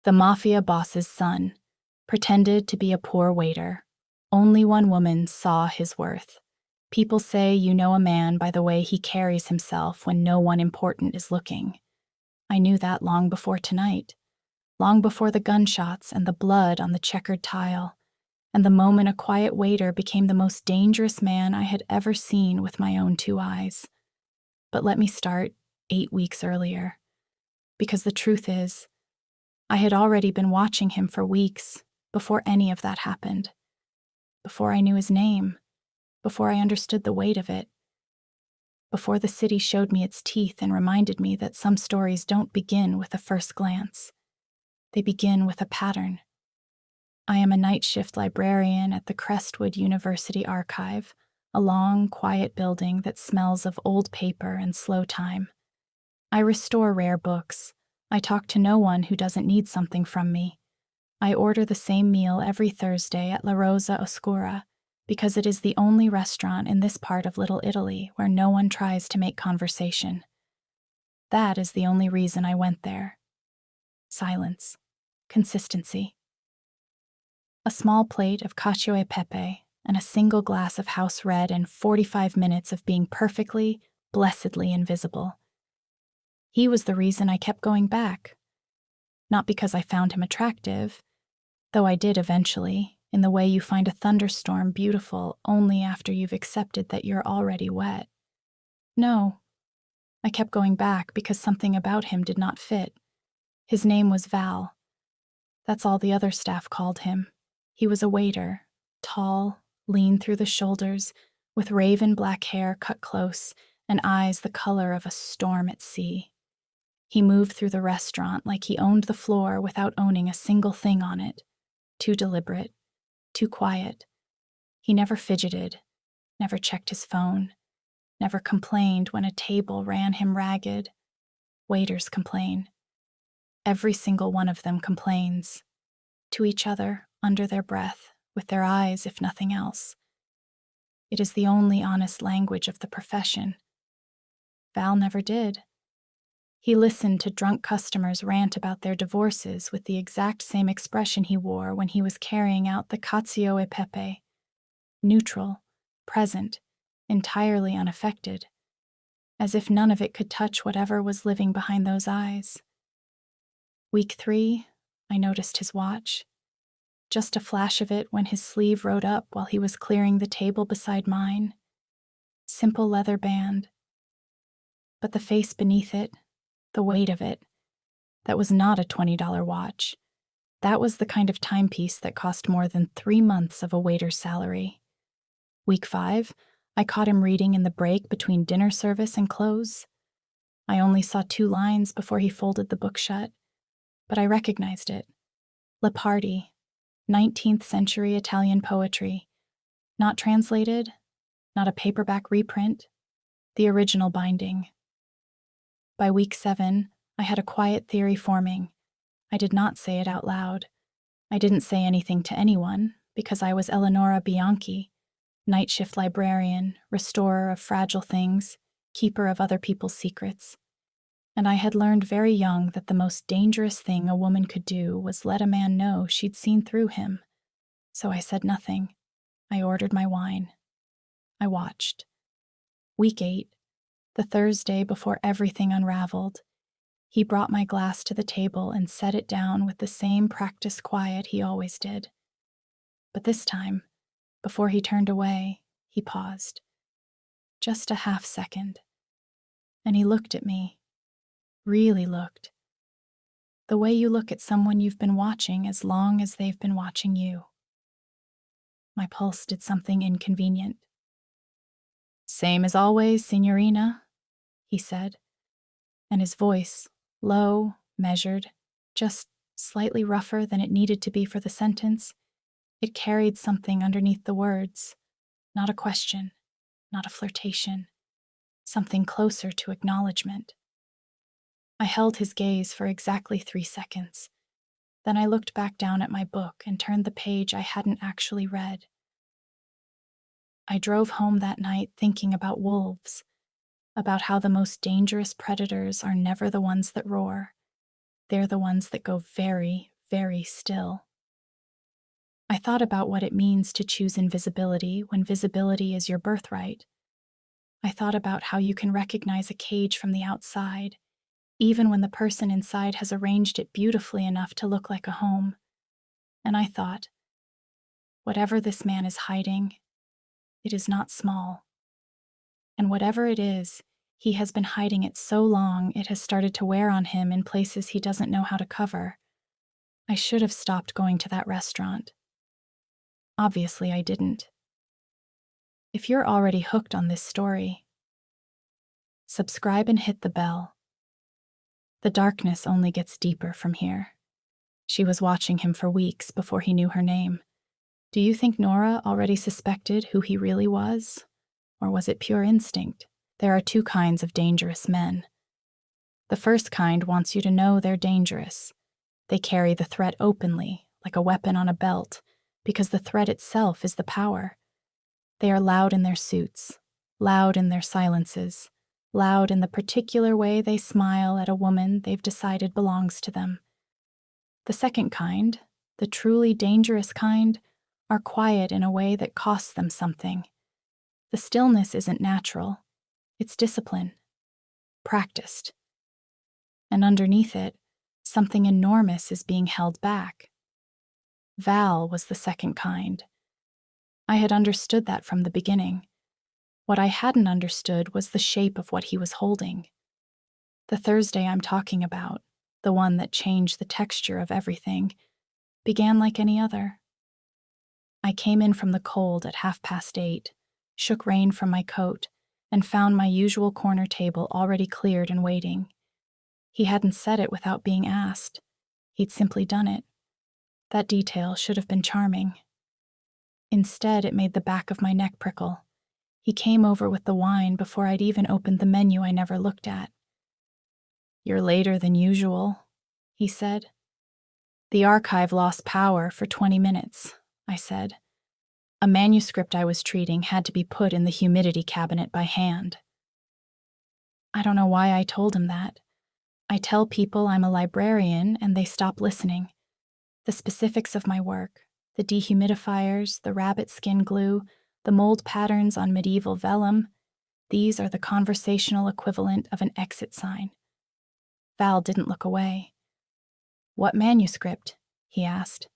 The Mafia boss's son pretended to be a poor waiter. Only one woman saw his worth. People say you know a man by the way he carries himself when no one important is looking. I knew that long before tonight, long before the gunshots and the blood on the checkered tile, and the moment a quiet waiter became the most dangerous man I had ever seen with my own two eyes. But let me start 8 weeks earlier, because the truth is, I had already been watching him for weeks before any of that happened, before I knew his name, before I understood the weight of it, before the city showed me its teeth and reminded me that some stories don't begin with a first glance. They begin with a pattern. I am a night shift librarian at the Crestwood University Archive, a long, quiet building that smells of old paper and slow time. I restore rare books. I talk to no one who doesn't need something from me. I order the same meal every Thursday at La Rosa Oscura because it is the only restaurant in this part of Little Italy where no one tries to make conversation. That is the only reason I went there. Silence. Consistency. A small plate of cacio e pepe and a single glass of house red and 45 minutes of being perfectly, blessedly invisible. He was the reason I kept going back. Not because I found him attractive, though I did eventually, in the way you find a thunderstorm beautiful only after you've accepted that you're already wet. No, I kept going back because something about him did not fit. His name was Val. That's all the other staff called him. He was a waiter, tall, lean through the shoulders, with raven black hair cut close and eyes the color of a storm at sea. He moved through the restaurant like he owned the floor without owning a single thing on it. Too deliberate, too quiet. He never fidgeted, never checked his phone, never complained when a table ran him ragged. Waiters complain. Every single one of them complains. To each other, under their breath, with their eyes if nothing else. It is the only honest language of the profession. Val never did. He listened to drunk customers rant about their divorces with the exact same expression he wore when he was carrying out the cacio e pepe. Neutral, present, entirely unaffected, as if none of it could touch whatever was living behind those eyes. Week 3, I noticed his watch. Just a flash of it when his sleeve rode up while he was clearing the table beside mine. Simple leather band. But the face beneath it, the weight of it, that was not a $20 watch. That was the kind of timepiece that cost more than 3 months of a waiter's salary. Week 5, I caught him reading in the break between dinner service and close. I only saw 2 lines before he folded the book shut, but I recognized it. Leopardi, 19th century Italian poetry. Not translated, not a paperback reprint, the original binding. By week 7, I had a quiet theory forming. I did not say it out loud. I didn't say anything to anyone, because I was Eleonora Bianchi, night shift librarian, restorer of fragile things, keeper of other people's secrets. And I had learned very young that the most dangerous thing a woman could do was let a man know she'd seen through him. So I said nothing. I ordered my wine. I watched. Week 8, the Thursday before everything unraveled, he brought my glass to the table and set it down with the same practiced quiet he always did. But this time, before he turned away, he paused. Just a half second. And he looked at me. Really looked. The way you look at someone you've been watching as long as they've been watching you. My pulse did something inconvenient. "Same as always, signorina," he said, and his voice, low, measured, just slightly rougher than it needed to be for the sentence, it carried something underneath the words, not a question, not a flirtation, something closer to acknowledgement. I held his gaze for exactly 3 seconds. Then I looked back down at my book and turned the page I hadn't actually read. I drove home that night thinking about wolves, about how the most dangerous predators are never the ones that roar. They're the ones that go very, very still. I thought about what it means to choose invisibility when visibility is your birthright. I thought about how you can recognize a cage from the outside, even when the person inside has arranged it beautifully enough to look like a home. And I thought, whatever this man is hiding, it is not small. And whatever it is, he has been hiding it so long it has started to wear on him in places he doesn't know how to cover. I should have stopped going to that restaurant. Obviously, I didn't. If you're already hooked on this story, subscribe and hit the bell. The darkness only gets deeper from here. She was watching him for weeks before he knew her name. Do you think Nora already suspected who he really was? Or was it pure instinct? There are two kinds of dangerous men. The first kind wants you to know they're dangerous. They carry the threat openly, like a weapon on a belt, because the threat itself is the power. They are loud in their suits, loud in their silences, loud in the particular way they smile at a woman they've decided belongs to them. The second kind, the truly dangerous kind, are quiet in a way that costs them something. The stillness isn't natural. It's discipline, practiced. And underneath it, something enormous is being held back. Val was the second kind. I had understood that from the beginning. What I hadn't understood was the shape of what he was holding. The Thursday I'm talking about, the one that changed the texture of everything, began like any other. I came in from the cold at 8:30, shook rain from my coat, and found my usual corner table already cleared and waiting. He hadn't said it without being asked. He'd simply done it. That detail should have been charming. Instead, it made the back of my neck prickle. He came over with the wine before I'd even opened the menu I never looked at. "You're later than usual," he said. "The archive lost power for 20 minutes, I said. A manuscript I was treating had to be put in the humidity cabinet by hand. I don't know why I told him that. I tell people I'm a librarian and they stop listening. The specifics of my work, the dehumidifiers, the rabbit skin glue, the mold patterns on medieval vellum, these are the conversational equivalent of an exit sign. Val didn't look away. "What manuscript?" he asked.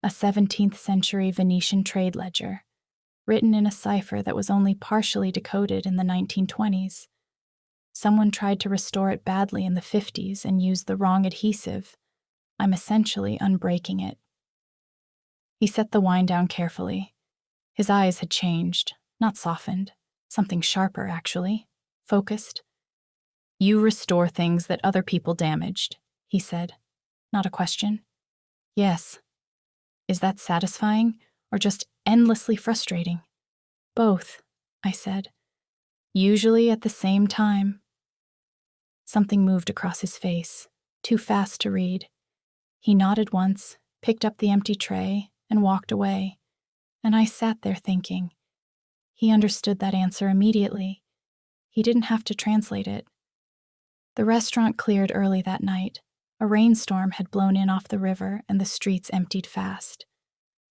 "A 17th century Venetian trade ledger, written in a cipher that was only partially decoded in the 1920s. Someone tried to restore it badly in the 50s and used the wrong adhesive. I'm essentially unbreaking it." He set the wine down carefully. His eyes had changed, not softened. Something sharper, actually. Focused. "You restore things that other people damaged," he said. Not a question. "Yes." "Is that satisfying, or just endlessly frustrating?" "Both," I said. "Usually at the same time." Something moved across his face, too fast to read. He nodded once, picked up the empty tray, and walked away. And I sat there thinking. He understood that answer immediately. He didn't have to translate it. The restaurant cleared early that night. A rainstorm had blown in off the river and the streets emptied fast.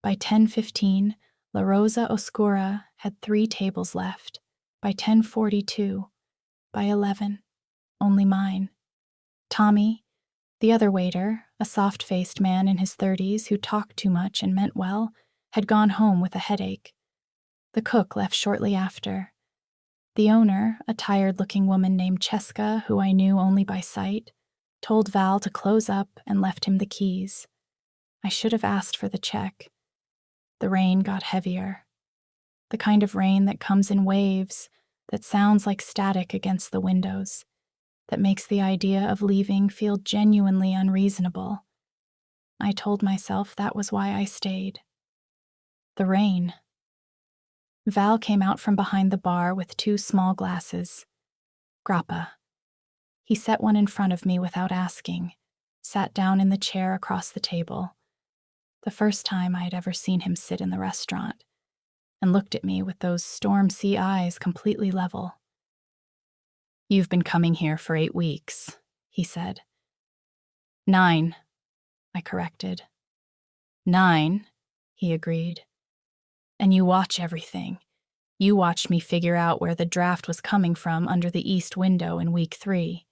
By 10:15, La Rosa Oscura had 3 tables left. By 10:42, by 11, only mine. Tommy, the other waiter, a soft-faced man in his 30s who talked too much and meant well, had gone home with a headache. The cook left shortly after. The owner, a tired-looking woman named Cheska, who I knew only by sight, told Val to close up and left him the keys. I should have asked for the check. The rain got heavier. The kind of rain that comes in waves, that sounds like static against the windows, that makes the idea of leaving feel genuinely unreasonable. I told myself that was why I stayed. The rain. Val came out from behind the bar with 2 small glasses. Grappa. He set one in front of me without asking, sat down in the chair across the table. The first time I had ever seen him sit in the restaurant, and looked at me with those storm-sea eyes completely level. "You've been coming here for 8 weeks, he said. 9. I corrected. 9, he agreed. And you watch everything. You watched me figure out where the draft was coming from under the east window in week 3.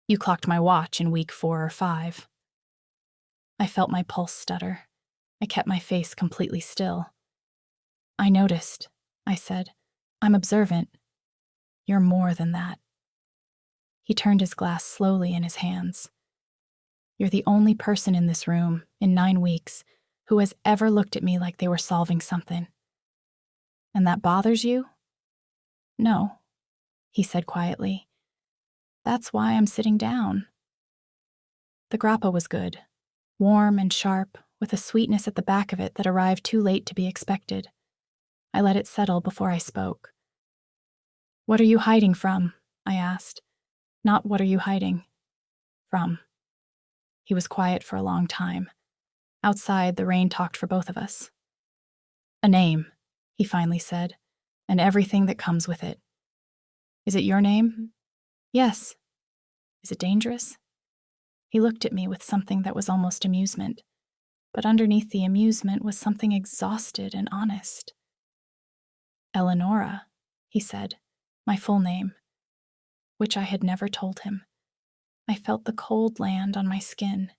You clocked my watch in week 4 or 5. I felt my pulse stutter. I kept my face completely still. I noticed, I said. I'm observant. You're more than that. He turned his glass slowly in his hands. You're the only person in this room, in 9 weeks, who has ever looked at me like they were solving something. And that bothers you? No, he said quietly. That's why I'm sitting down. The grappa was good, warm and sharp, with a sweetness at the back of it that arrived too late to be expected. I let it settle before I spoke. What are you hiding from? I asked. Not what are you hiding from. He was quiet for a long time. Outside, the rain talked for both of us. A name, he finally said, and everything that comes with it. Is it your name? Yes. Is it dangerous? He looked at me with something that was almost amusement, but underneath the amusement was something exhausted and honest. Eleonora, he said, my full name, which I had never told him. I felt the cold land on my skin.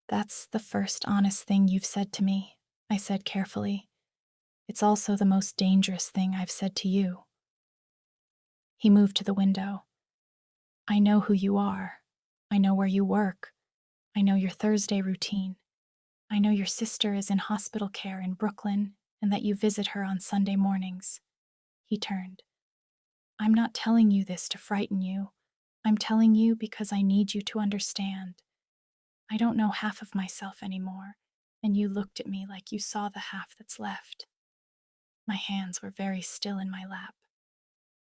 That's the first honest thing you've said to me, I said carefully. It's also the most dangerous thing I've said to you. He moved to the window. I know who you are. I know where you work. I know your Thursday routine. I know your sister is in hospital care in Brooklyn and that you visit her on Sunday mornings. He turned. I'm not telling you this to frighten you. I'm telling you because I need you to understand. I don't know half of myself anymore, and you looked at me like you saw the half that's left. My hands were very still in my lap.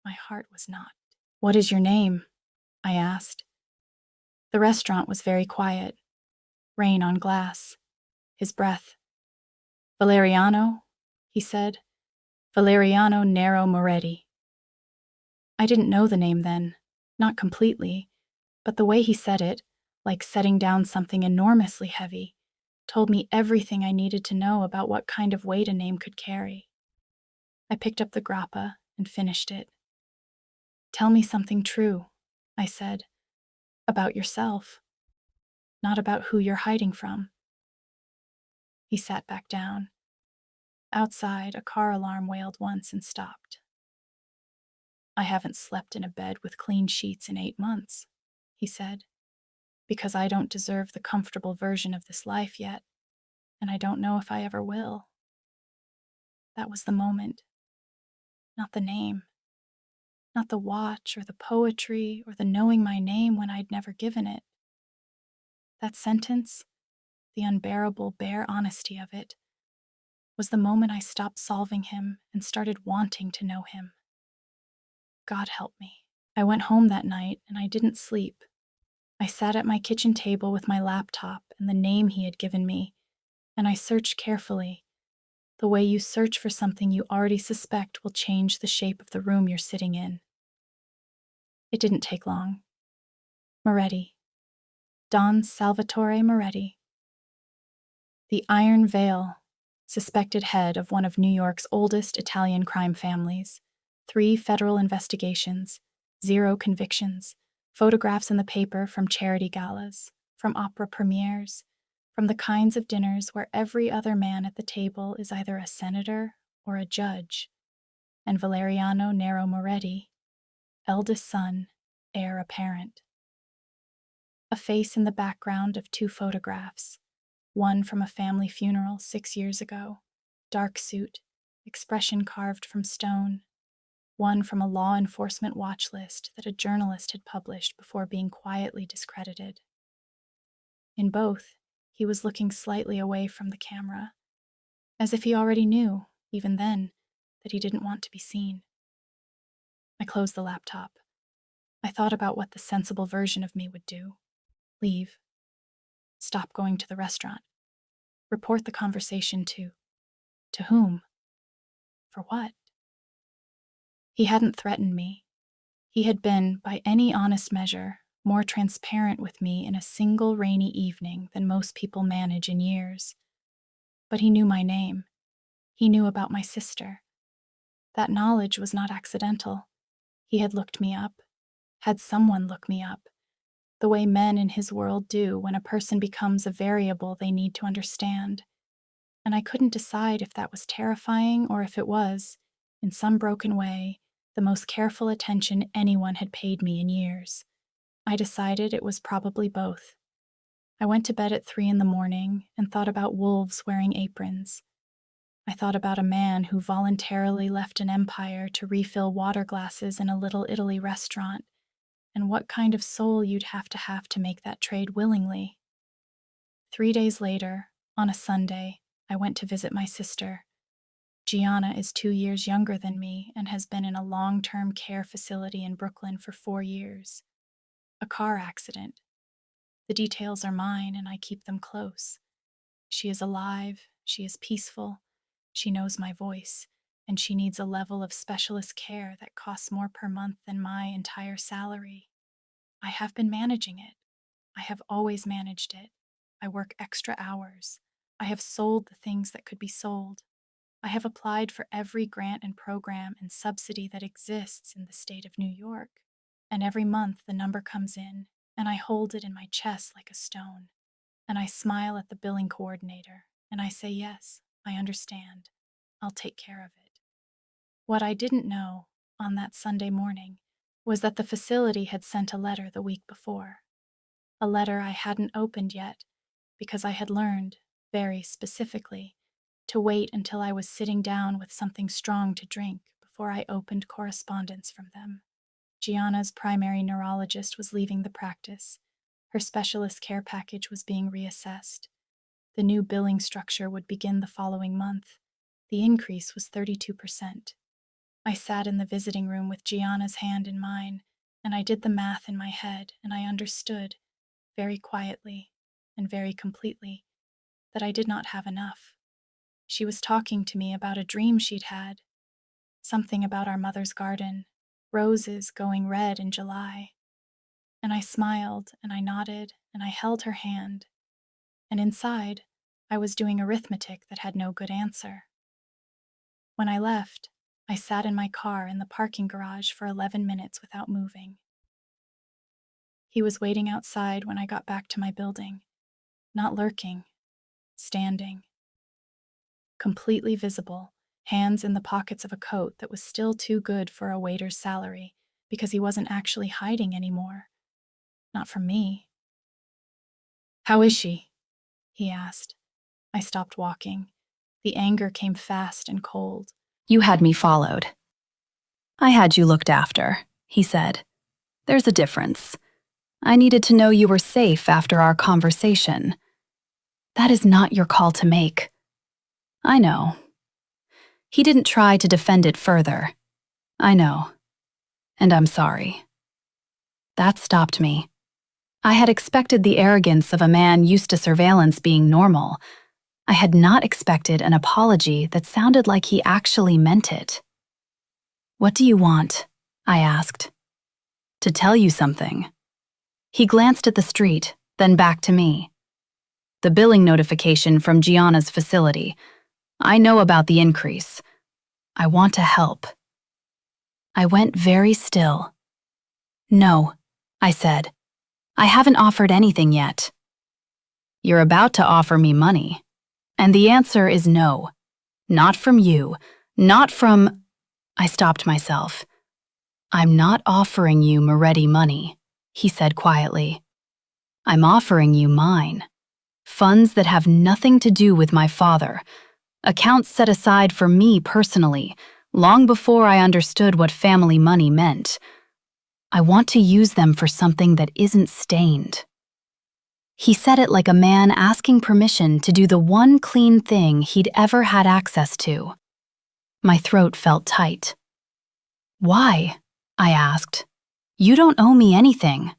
My heart was not. What is your name? I asked. The restaurant was very quiet. Rain on glass. His breath. Valeriano, he said. Valeriano Nero Moretti. I didn't know the name then, not completely, but the way he said it, like setting down something enormously heavy, told me everything I needed to know about what kind of weight a name could carry. I picked up the grappa and finished it. Tell me something true, I said, about yourself, not about who you're hiding from. He sat back down. Outside, a car alarm wailed once and stopped. I haven't slept in a bed with clean sheets in 8 months, he said, because I don't deserve the comfortable version of this life yet, and I don't know if I ever will. That was the moment, not the name, not the watch or the poetry or the knowing my name when I'd never given it. That sentence, the unbearable bare honesty of it, was the moment I stopped solving him and started wanting to know him. God help me. I went home that night and I didn't sleep. I sat at my kitchen table with my laptop and the name he had given me, and I searched carefully, the way you search for something you already suspect will change the shape of the room you're sitting in. It didn't take long. Moretti. Don Salvatore Moretti. The Iron Veil, suspected head of one of New York's oldest Italian crime families, 3 federal investigations, 0 convictions, photographs in the paper from charity galas, from opera premieres, from the kinds of dinners where every other man at the table is either a senator or a judge, and Valeriano Nero Moretti, eldest son, heir apparent. A face in the background of 2 photographs, one from a family funeral 6 years ago, dark suit, expression carved from stone, one from a law enforcement watch list that a journalist had published before being quietly discredited. In both, he was looking slightly away from the camera, as if he already knew, even then, that he didn't want to be seen. I closed the laptop. I thought about what the sensible version of me would do. Leave. Stop going to the restaurant. Report the conversation to whom? For what? He hadn't threatened me. He had been, by any honest measure, more transparent with me in a single rainy evening than most people manage in years. But he knew my name. He knew about my sister. That knowledge was not accidental. He had looked me up, had someone look me up, the way men in his world do when a person becomes a variable they need to understand. And I couldn't decide if that was terrifying or if it was, in some broken way, the most careful attention anyone had paid me in years. I decided it was probably both. I went to bed at 3 a.m. and thought about wolves wearing aprons. I thought about a man who voluntarily left an empire to refill water glasses in a Little Italy restaurant, and what kind of soul you'd have to make that trade willingly. 3 days later, on a Sunday, I went to visit my sister. Gianna is 2 years younger than me and has been in a long-term care facility in Brooklyn for 4 years. A car accident. The details are mine and I keep them close. She is alive, she is peaceful, she knows my voice, and she needs a level of specialist care that costs more per month than my entire salary. I have been managing it. I have always managed it. I work extra hours. I have sold the things that could be sold. I have applied for every grant and program and subsidy that exists in the state of New York. And every month the number comes in, and I hold it in my chest like a stone. And I smile at the billing coordinator, and I say, yes, I understand. I'll take care of it. What I didn't know, on that Sunday morning, was that the facility had sent a letter the week before. A letter I hadn't opened yet, because I had learned, very specifically, to wait until I was sitting down with something strong to drink before I opened correspondence from them. Gianna's primary neurologist was leaving the practice. Her specialist care package was being reassessed. The new billing structure would begin the following month. The increase was 32%. I sat in the visiting room with Gianna's hand in mine, and I did the math in my head, and I understood, very quietly and very completely, that I did not have enough. She was talking to me about a dream she'd had, something about our mother's garden, roses going red in July. And I smiled, and I nodded, and I held her hand. And inside, I was doing arithmetic that had no good answer. When I left, I sat in my car in the parking garage for 11 minutes without moving. He was waiting outside when I got back to my building, not lurking, standing. Completely visible, hands in the pockets of a coat that was still too good for a waiter's salary, because he wasn't actually hiding anymore. Not from me. "How is she?" he asked. I stopped walking. The anger came fast and cold. "You had me followed. I had you looked after," he said. "There's a difference. I needed to know you were safe after our conversation. That is not your call to make." "I know." He didn't try to defend it further. "I know. And I'm sorry." That stopped me. I had expected the arrogance of a man used to surveillance being normal. I had not expected an apology that sounded like he actually meant it. "What do you want?" I asked. "To tell you something." He glanced at the street, then back to me. "The billing notification from Gianna's facility. I know about the increase. I want to help." I went very still. "No," I said. "I haven't offered anything yet." "You're about to offer me money. And the answer is no. Not from you. Not from—" I stopped myself. "I'm not offering you Moretti money," he said quietly. "I'm offering you mine. Funds that have nothing to do with my father. Accounts set aside for me personally, long before I understood what family money meant. I want to use them for something that isn't stained." He said it like a man asking permission to do the one clean thing he'd ever had access to. My throat felt tight. "Why?" I asked. "You don't owe me anything."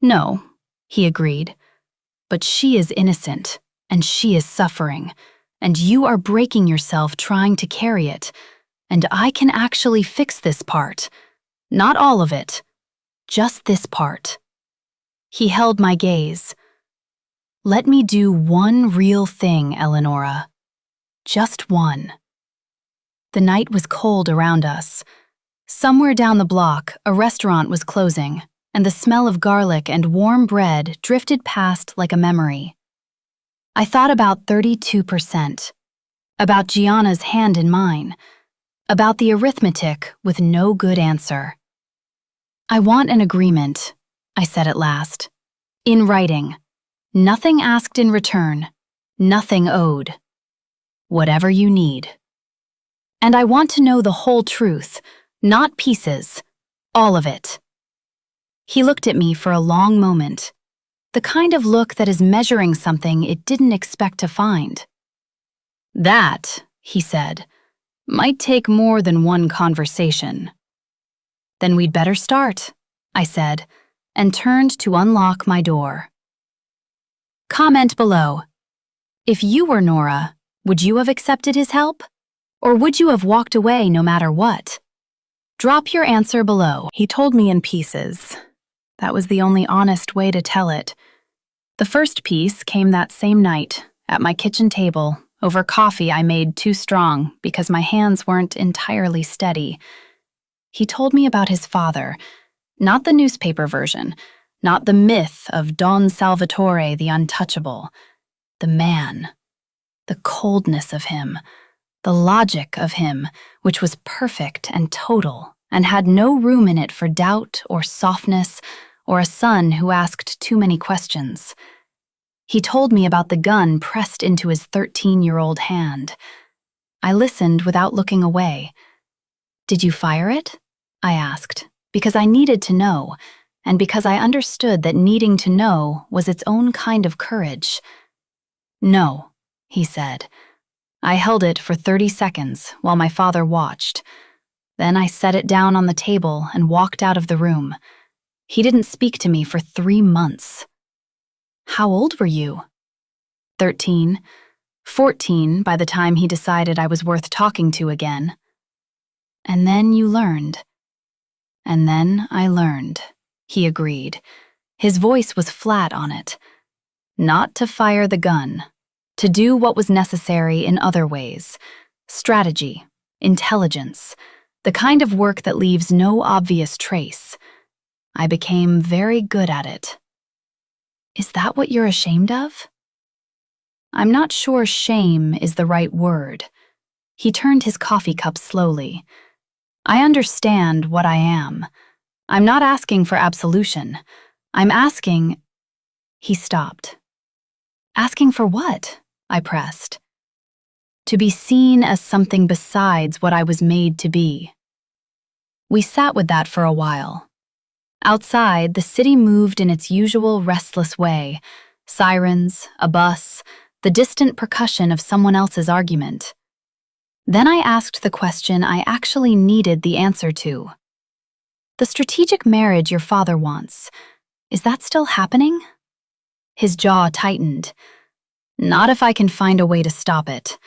"No," he agreed. "But she is innocent, and she is suffering, and you are breaking yourself trying to carry it, and I can actually fix this part. Not all of it, just this part." He held my gaze. "Let me do one real thing, Eleonora. Just one." The night was cold around us. Somewhere down the block, a restaurant was closing, and the smell of garlic and warm bread drifted past like a memory. I thought about 32%, about Gianna's hand in mine, about the arithmetic with no good answer. "I want an agreement," I said at last. "In writing. Nothing asked in return. Nothing owed. Whatever you need. And I want to know the whole truth, not pieces, all of it." He looked at me for a long moment, the kind of look that is measuring something it didn't expect to find. "That," he said, "might take more than one conversation." "Then we'd better start," I said, and turned to unlock my door. Comment below. If you were Nora, would you have accepted his help? Or would you have walked away no matter what? Drop your answer below. He told me in pieces. That was the only honest way to tell it. The first piece came that same night, at my kitchen table, over coffee I made too strong because my hands weren't entirely steady. He told me about his father, not the newspaper version, not the myth of Don Salvatore the Untouchable. The man. The coldness of him. The logic of him, which was perfect and total, and had no room in it for doubt or softness or a son who asked too many questions. He told me about the gun pressed into his 13-year-old hand. I listened without looking away. "Did you fire it?" I asked, because I needed to know, and because I understood that needing to know was its own kind of courage. "No," he said. "I held it for 30 seconds while my father watched. Then I set it down on the table and walked out of the room. He didn't speak to me for 3 months." "How old were you?" 13, 14 by the time he decided I was worth talking to again. "And then you learned." "And then I learned," he agreed. His voice was flat on it. "Not to fire the gun. To do what was necessary in other ways. Strategy, intelligence, the kind of work that leaves no obvious trace. I became very good at it." "Is that what you're ashamed of?" "I'm not sure shame is the right word." He turned his coffee cup slowly. "I understand what I am. I'm not asking for absolution. I'm asking—" He stopped. "Asking for what?" I pressed. "To be seen as something besides what I was made to be." We sat with that for a while. Outside, the city moved in its usual restless way. Sirens, a bus, the distant percussion of someone else's argument. Then I asked the question I actually needed the answer to. "The strategic marriage your father wants, is that still happening?" His jaw tightened. "Not if I can find a way to stop it.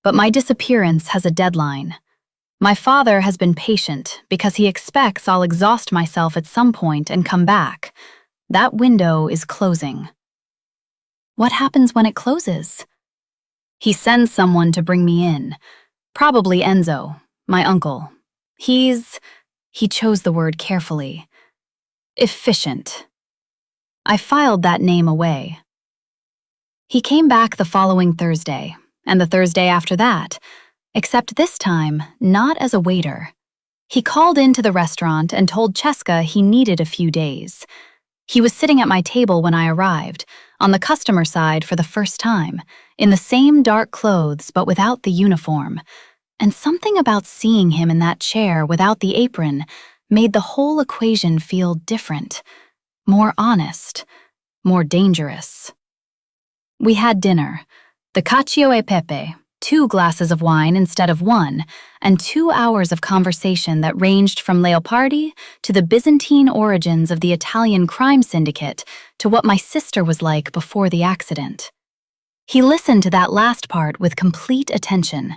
But my disappearance has a deadline. My father has been patient because he expects I'll exhaust myself at some point and come back. That window is closing." "What happens when it closes?" "He sends someone to bring me in. Probably Enzo, my uncle. He chose the word carefully. Efficient." I filed that name away. He came back the following Thursday, and the Thursday after that, except this time not as a waiter. He called into the restaurant and told Cheska he needed a few days. He was sitting at my table when I arrived, on the customer side for the first time, in the same dark clothes but without the uniform. And something about seeing him in that chair without the apron made the whole equation feel different, more honest, more dangerous. We had dinner, the cacio e pepe, 2 glasses of wine instead of 1, and 2 hours of conversation that ranged from Leopardi to the Byzantine origins of the Italian crime syndicate to what my sister was like before the accident. He listened to that last part with complete attention,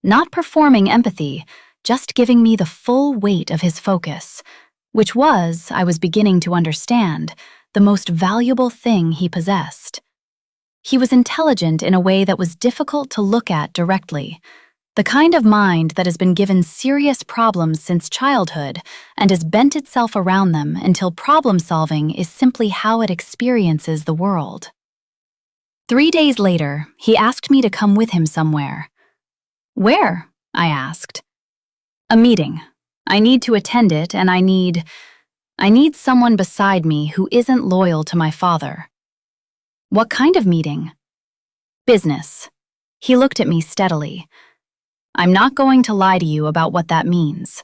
not performing empathy, just giving me the full weight of his focus, which was, I was beginning to understand, the most valuable thing he possessed. He was intelligent in a way that was difficult to look at directly, the kind of mind that has been given serious problems since childhood and has bent itself around them until problem-solving is simply how it experiences the world. 3 days later, he asked me to come with him somewhere. "Where?" I asked. "A meeting. I need to attend it, and I need someone beside me who isn't loyal to my father." "What kind of meeting?" "Business." He looked at me steadily. "I'm not going to lie to you about what that means.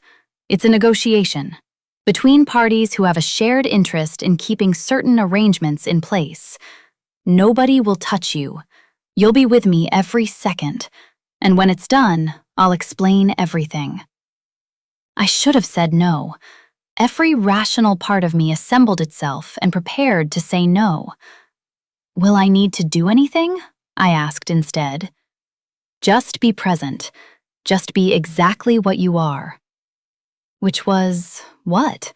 It's a negotiation between parties who have a shared interest in keeping certain arrangements in place. Nobody will touch you. You'll be with me every second, and when it's done, I'll explain everything." I should have said no. Every rational part of me assembled itself and prepared to say no. "Will I need to do anything?" I asked instead. "Just be present. Just be exactly what you are." Which was, what?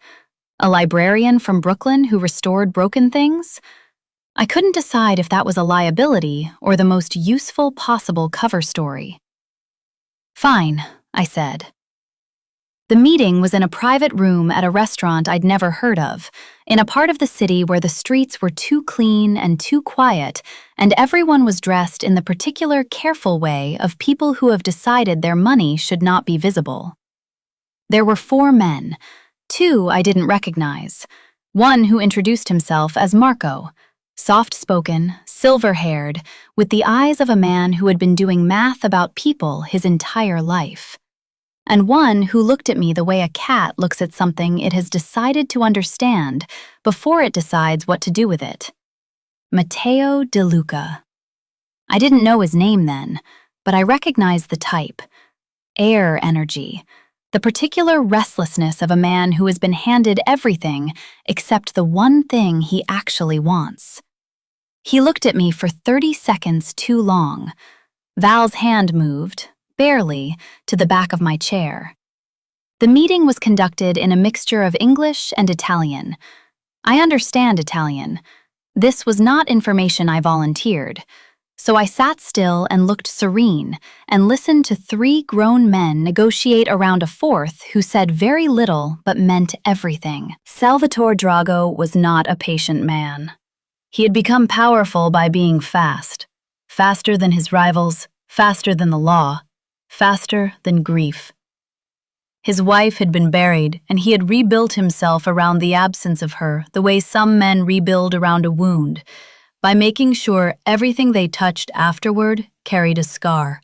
A librarian from Brooklyn who restored broken things? I couldn't decide if that was a liability or the most useful possible cover story. "Fine," I said. The meeting was in a private room at a restaurant I'd never heard of, in a part of the city where the streets were too clean and too quiet, and everyone was dressed in the particular careful way of people who have decided their money should not be visible. There were 4 men, 2 I didn't recognize, one who introduced himself as Marco, soft-spoken, silver-haired, with the eyes of a man who had been doing math about people his entire life, and one who looked at me the way a cat looks at something it has decided to understand before it decides what to do with it. Matteo De Luca. I didn't know his name then, but I recognized the type. Air energy. The particular restlessness of a man who has been handed everything except the one thing he actually wants. He looked at me for 30 seconds too long. Val's hand moved, barely, to the back of my chair. The meeting was conducted in a mixture of English and Italian. I understand Italian. This was not information I volunteered. So I sat still and looked serene and listened to 3 grown men negotiate around a 4th who said very little but meant everything. Salvatore Drago was not a patient man. He had become powerful by being fast. Faster than his rivals, faster than the law, faster than grief. His wife had been buried, and he had rebuilt himself around the absence of her the way some men rebuild around a wound, by making sure everything they touched afterward carried a scar.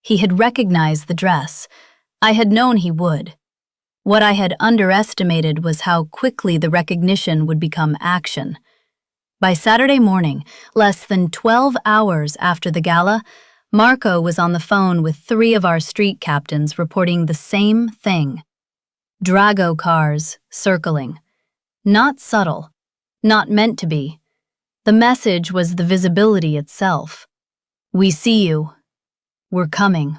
He had recognized the dress. I had known he would. What I had underestimated was how quickly the recognition would become action. By Saturday morning, less than 12 hours after the gala, Marco was on the phone with 3 of our street captains reporting the same thing. Drago cars circling. Not subtle. Not meant to be. The message was the visibility itself. "We see you. We're coming."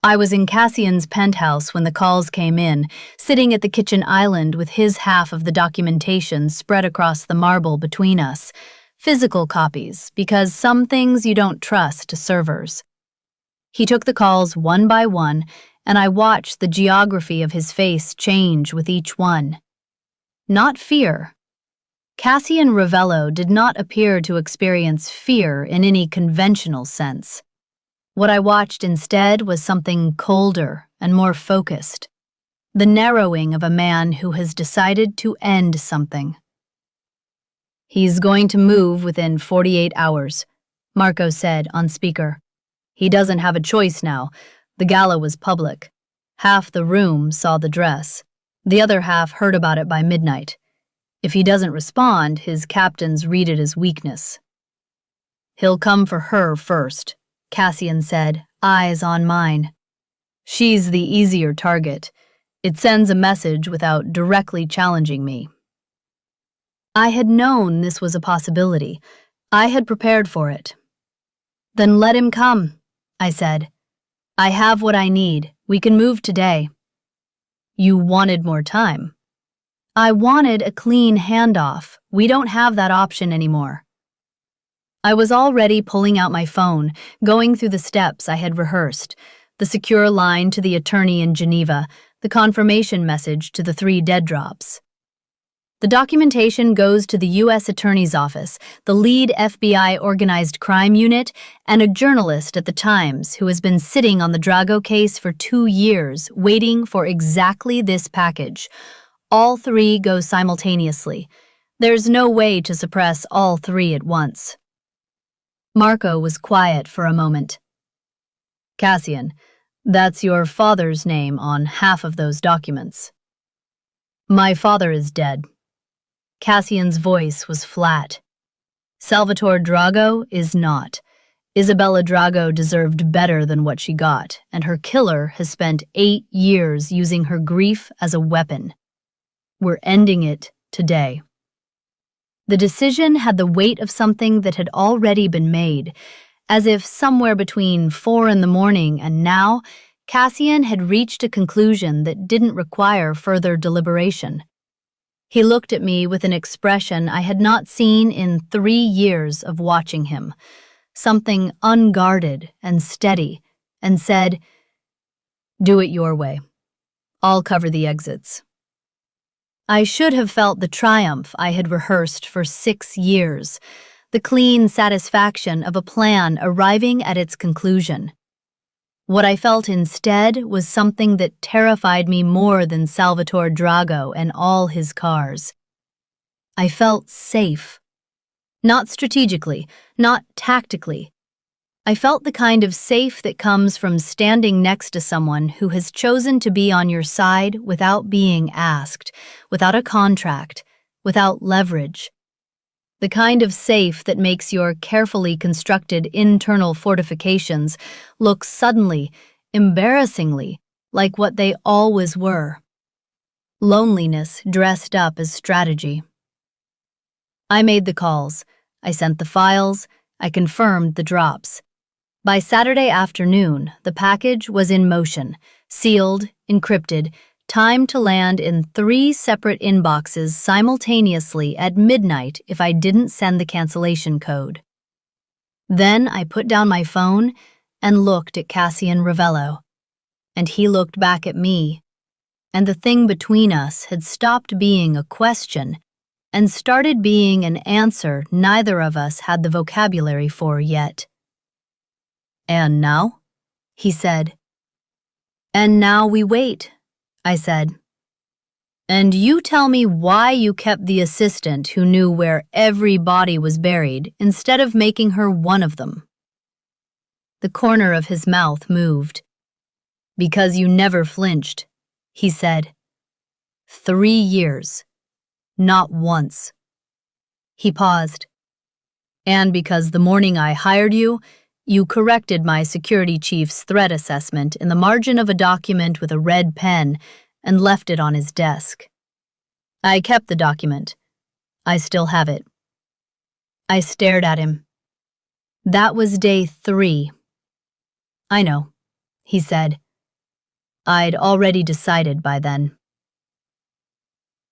I was in Cassian's penthouse when the calls came in, sitting at the kitchen island with his half of the documentation spread across the marble between us. Physical copies, because some things you don't trust to servers. He took the calls one by one, and I watched the geography of his face change with each one. Not fear. Cassian Ravello did not appear to experience fear in any conventional sense. What I watched instead was something colder and more focused. The narrowing of a man who has decided to end something. "He's going to move within 48 hours, Marco said on speaker. "He doesn't have a choice now. The gala was public. Half the room saw the dress. The other half heard about it by midnight. If he doesn't respond, his captains read it as weakness." "He'll come for her first," Cassian said, eyes on mine. "She's the easier target. It sends a message without directly challenging me." I had known this was a possibility. I had prepared for it. "Then let him come," I said. "I have what I need. We can move today." "You wanted more time." I wanted a clean handoff. We don't have that option anymore. I was already pulling out my phone, going through the steps I had rehearsed, the secure line to the attorney in Geneva, the confirmation message to the 3 dead drops. The documentation goes to the U.S. Attorney's Office, the lead FBI organized crime unit, and a journalist at the Times who has been sitting on the Drago case for 2 years, waiting for exactly this package. All 3 go simultaneously. There's no way to suppress all 3 at once. Marco was quiet for a moment. Cassian, that's your father's name on half of those documents. My father is dead. Cassian's voice was flat. Salvatore Drago is not. Isabella Drago deserved better than what she got, and her killer has spent 8 years using her grief as a weapon. We're ending it today. The decision had the weight of something that had already been made, as if somewhere between 4 a.m. and now, Cassian had reached a conclusion that didn't require further deliberation. He looked at me with an expression I had not seen in 3 years of watching him, something unguarded and steady, and said, "Do it your way. I'll cover the exits." I should have felt the triumph I had rehearsed for 6 years, the clean satisfaction of a plan arriving at its conclusion. What I felt instead was something that terrified me more than Salvatore Drago and all his cars. I felt safe. Not strategically, not tactically. I felt the kind of safe that comes from standing next to someone who has chosen to be on your side without being asked, without a contract, without leverage. The kind of safe that makes your carefully constructed internal fortifications look suddenly, embarrassingly, like what they always were. Loneliness dressed up as strategy. I made the calls. I sent the files. I confirmed the drops. By Saturday afternoon, the package was in motion, sealed, encrypted, timed to land in 3 separate inboxes simultaneously at midnight if I didn't send the cancellation code. Then I put down my phone and looked at Cassian Ravello, and he looked back at me, and the thing between us had stopped being a question and started being an answer neither of us had the vocabulary for yet. "And now?" he said. "And now we wait," I said. "And you tell me why you kept the assistant who knew where every body was buried instead of making her one of them." The corner of his mouth moved. "Because you never flinched," he said. 3 years. Not once. He paused. "And because the morning I hired you, you corrected my security chief's threat assessment in the margin of a document with a red pen and left it on his desk. I kept the document. I still have it." I stared at him. "That was day 3. "I know," he said. "I'd already decided by then."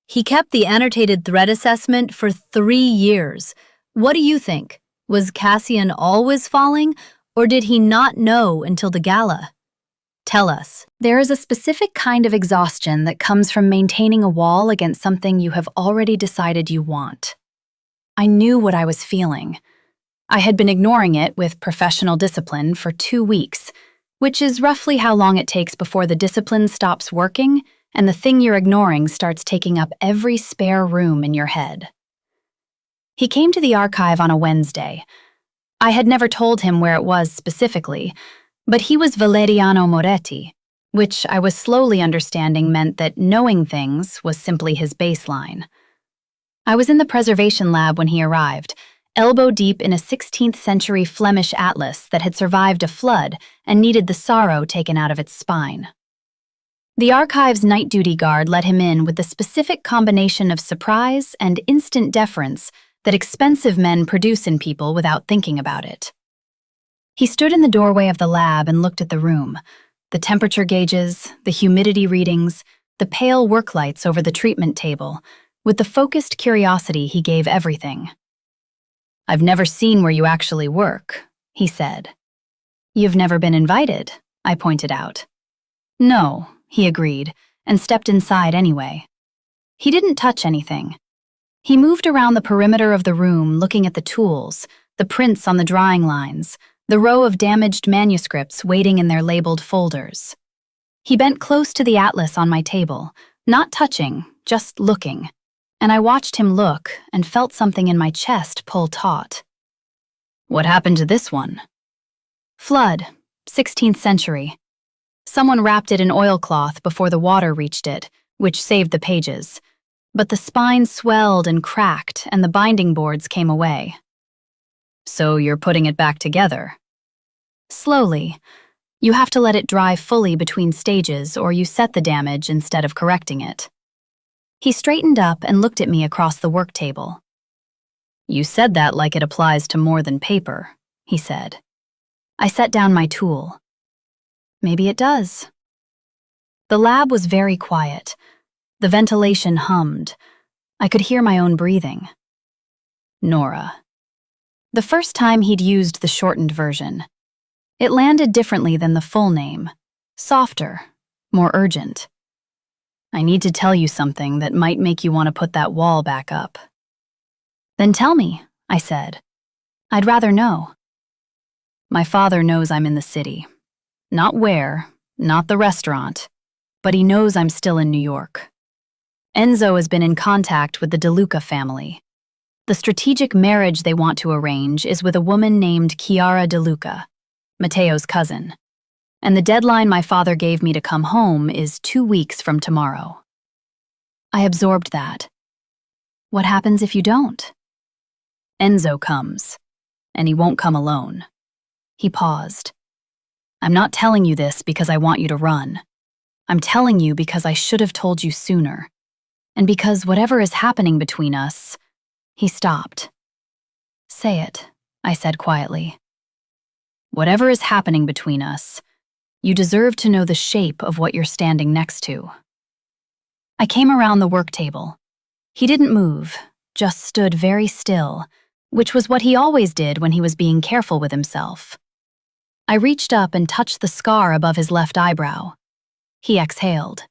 He kept the annotated threat assessment for 3 years. What do you think? Was Cassian always falling, or did he not know until the gala? Tell us. There is a specific kind of exhaustion that comes from maintaining a wall against something you have already decided you want. I knew what I was feeling. I had been ignoring it with professional discipline for 2 weeks, which is roughly how long it takes before the discipline stops working and the thing you're ignoring starts taking up every spare room in your head. He came to the archive on a Wednesday. I had never told him where it was specifically, but he was Valeriano Moretti, which I was slowly understanding meant that knowing things was simply his baseline. I was in the preservation lab when he arrived, elbow deep in a 16th century Flemish atlas that had survived a flood and needed the sorrow taken out of its spine. The archive's night duty guard let him in with the specific combination of surprise and instant deference that expensive men produce in people without thinking about it. He stood in the doorway of the lab and looked at the room, the temperature gauges, the humidity readings, the pale work lights over the treatment table, with the focused curiosity he gave everything. "I've never seen where you actually work," he said. "You've never been invited," I pointed out. "No," he agreed, and stepped inside anyway. He didn't touch anything. He moved around the perimeter of the room, looking at the tools, the prints on the drawing lines, the row of damaged manuscripts waiting in their labeled folders. He bent close to the atlas on my table, not touching, just looking, and I watched him look and felt something in my chest pull taut. "What happened to this one?" "Flood, 16th century. Someone wrapped it in oilcloth before the water reached it, which saved the pages. But the spine swelled and cracked, and the binding boards came away." "So you're putting it back together?" "Slowly. You have to let it dry fully between stages, or you set the damage instead of correcting it." He straightened up and looked at me across the work table. "You said that like it applies to more than paper," he said. I set down my tool. "Maybe it does." The lab was very quiet. The ventilation hummed. I could hear my own breathing. "Nora." The first time he'd used the shortened version. It landed differently than the full name. Softer, more urgent. "I need to tell you something that might make you want to put that wall back up." "Then tell me," I said. "I'd rather know." "My father knows I'm in the city. Not where, not the restaurant, but he knows I'm still in New York. Enzo has been in contact with the DeLuca family. The strategic marriage they want to arrange is with a woman named Chiara DeLuca, Matteo's cousin. And the deadline my father gave me to come home is 2 weeks from tomorrow." I absorbed that. "What happens if you don't?" "Enzo comes, and he won't come alone." He paused. "I'm not telling you this because I want you to run. I'm telling you because I should have told you sooner. And because whatever is happening between us..." He stopped. "Say it," I said quietly. "Whatever is happening between us, you deserve to know the shape of what you're standing next to." I came around the work table. He didn't move, just stood very still, which was what he always did when he was being careful with himself. I reached up and touched the scar above his left eyebrow. He exhaled.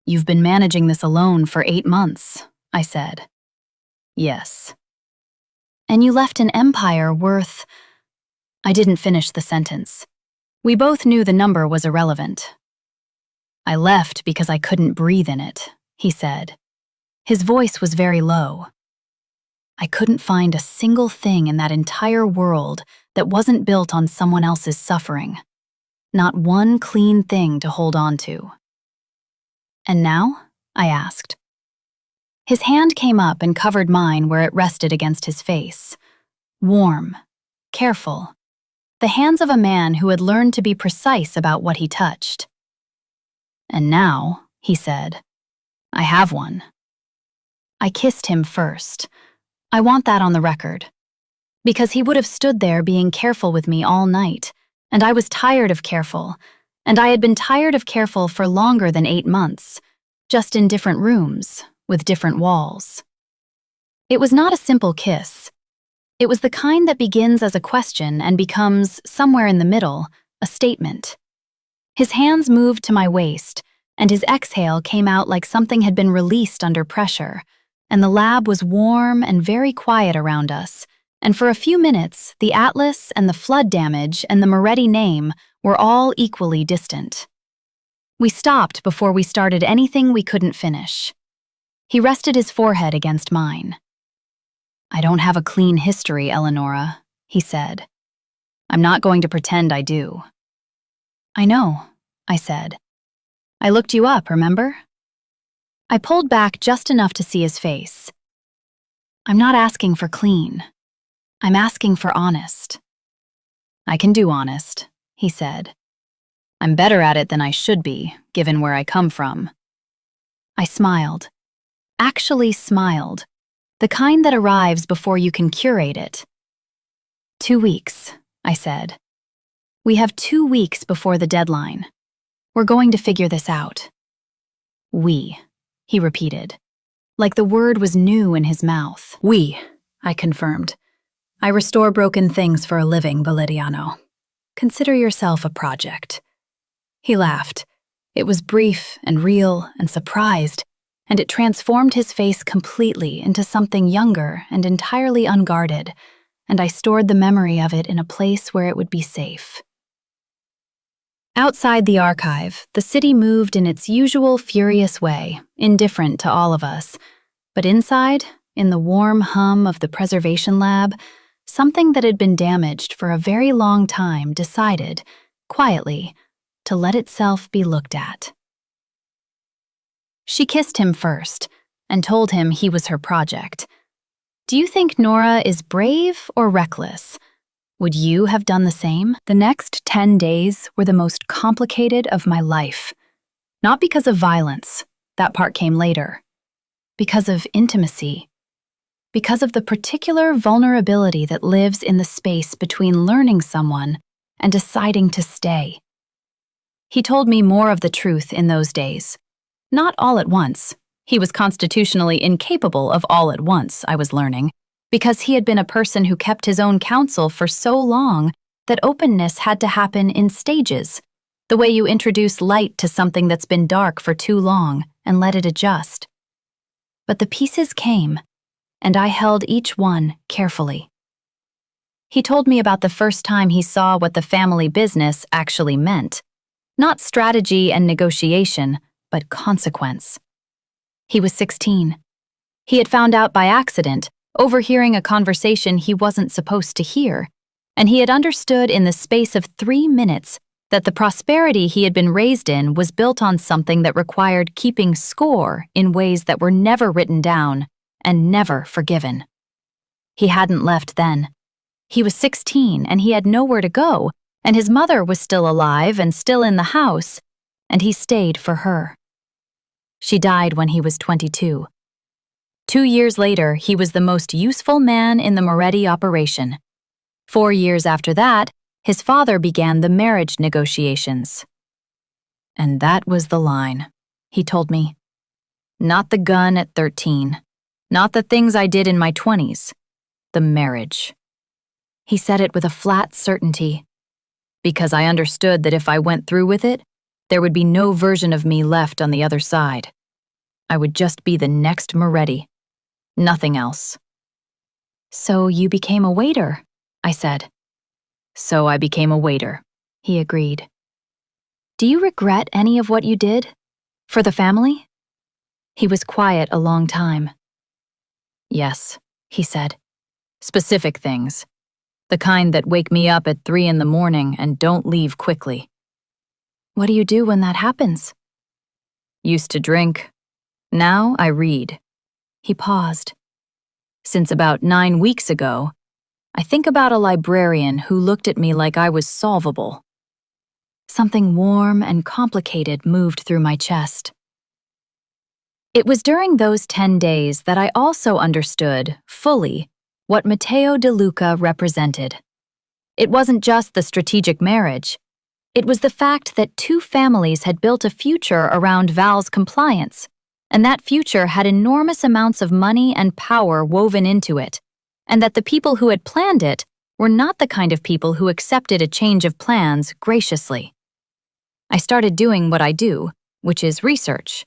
"You've been managing this alone for 8 months, I said. "Yes." "And you left an empire worth..." I didn't finish the sentence. We both knew the number was irrelevant. "I left because I couldn't breathe in it," he said. His voice was very low. "I couldn't find a single thing in that entire world that wasn't built on someone else's suffering. Not one clean thing to hold on to." "And now?" I asked. His hand came up and covered mine where it rested against his face. Warm, careful. The hands of a man who had learned to be precise about what he touched. "And now," he said, "I have one." I kissed him first. I want that on the record. Because he would have stood there being careful with me all night, and I was tired of careful, and I had been tired of careful for longer than 8 months, just in different rooms, with different walls. It was not a simple kiss. It was the kind that begins as a question and becomes, somewhere in the middle, a statement. His hands moved to my waist, and his exhale came out like something had been released under pressure, and the lab was warm and very quiet around us, and for a few minutes, the atlas and the flood damage and the Moretti name were all equally distant. We stopped before we started anything we couldn't finish. He rested his forehead against mine. "I don't have a clean history, Eleonora," he said. "I'm not going to pretend I do." "I know," I said. "I looked you up, remember?" I pulled back just enough to see his face. "I'm not asking for clean. I'm asking for honest." "I can do honest," he said. "I'm better at it than I should be, given where I come from." I smiled. Actually smiled. The kind that arrives before you can curate it. 2 weeks, I said. We have 2 weeks before the deadline. We're going to figure this out. We, he repeated, like the word was new in his mouth. We, I confirmed. I restore broken things for a living, Valeriano. Consider yourself a project. He laughed. It was brief and real and surprised, and it transformed his face completely into something younger and entirely unguarded, and I stored the memory of it in a place where it would be safe. Outside the archive, the city moved in its usual furious way, indifferent to all of us. But inside, in the warm hum of the preservation lab, something that had been damaged for a very long time decided, quietly, to let itself be looked at. She kissed him first and told him he was her project. Do you think Nora is brave or reckless? Would you have done the same? The next 10 days were the most complicated of my life. Not because of violence, that part came later. Because of intimacy. Because of the particular vulnerability that lives in the space between learning someone and deciding to stay. He told me more of the truth in those days. Not all at once. He was constitutionally incapable of all at once, I was learning, because he had been a person who kept his own counsel for so long that openness had to happen in stages, the way you introduce light to something that's been dark for too long and let it adjust. But the pieces came, and I held each one carefully. He told me about the first time he saw what the family business actually meant. Not strategy and negotiation, but consequence. He was 16. He had found out by accident, overhearing a conversation he wasn't supposed to hear, and he had understood in the space of 3 minutes that the prosperity he had been raised in was built on something that required keeping score in ways that were never written down and never forgiven. He hadn't left then. He was 16 and he had nowhere to go, and his mother was still alive and still in the house, and he stayed for her. She died when he was 22. 2 years later, he was the most useful man in the Moretti operation. 4 years after that, his father began the marriage negotiations. And that was the line, he told me. Not the gun at 13. Not the things I did in my 20s. The marriage. He said it with a flat certainty. Because I understood that if I went through with it, there would be no version of me left on the other side. I would just be the next Moretti. Nothing else. So you became a waiter, I said. So I became a waiter, he agreed. Do you regret any of what you did? For the family? He was quiet a long time. Yes, he said. Specific things. The kind that wake me up at 3 a.m. and don't leave quickly. What do you do when that happens? Used to drink. Now I read. He paused. Since about 9 weeks ago, I think about a librarian who looked at me like I was solvable. Something warm and complicated moved through my chest. It was during those 10 days that I also understood, fully, what Matteo De Luca represented. It wasn't just the strategic marriage. It was the fact that 2 families had built a future around Val's compliance, and that future had enormous amounts of money and power woven into it, and that the people who had planned it were not the kind of people who accepted a change of plans graciously. I started doing what I do, which is research.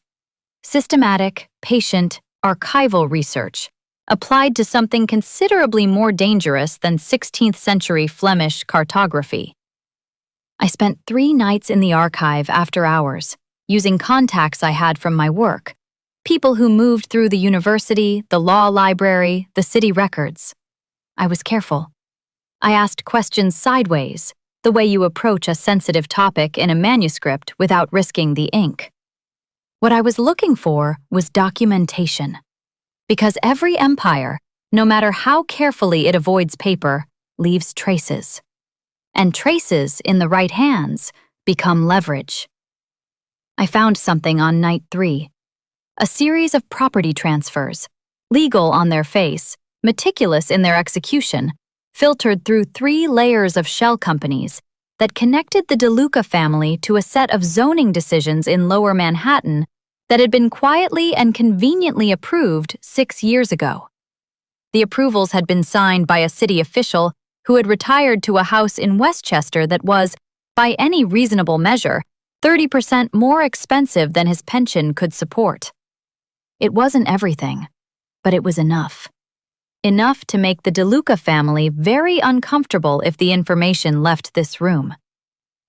Systematic, patient, archival research, applied to something considerably more dangerous than 16th century Flemish cartography. I spent 3 nights in the archive after hours, using contacts I had from my work, people who moved through the university, the law library, the city records. I was careful. I asked questions sideways, the way you approach a sensitive topic in a manuscript without risking the ink. What I was looking for was documentation. Because every empire, no matter how carefully it avoids paper, leaves traces. And traces in the right hands become leverage. I found something on night 3. A series of property transfers, legal on their face, meticulous in their execution, filtered through 3 layers of shell companies that connected the De Luca family to a set of zoning decisions in Lower Manhattan that had been quietly and conveniently approved 6 years ago. The approvals had been signed by a city official who had retired to a house in Westchester that was, by any reasonable measure, 30% more expensive than his pension could support. It wasn't everything, but it was enough. Enough to make the DeLuca family very uncomfortable if the information left this room.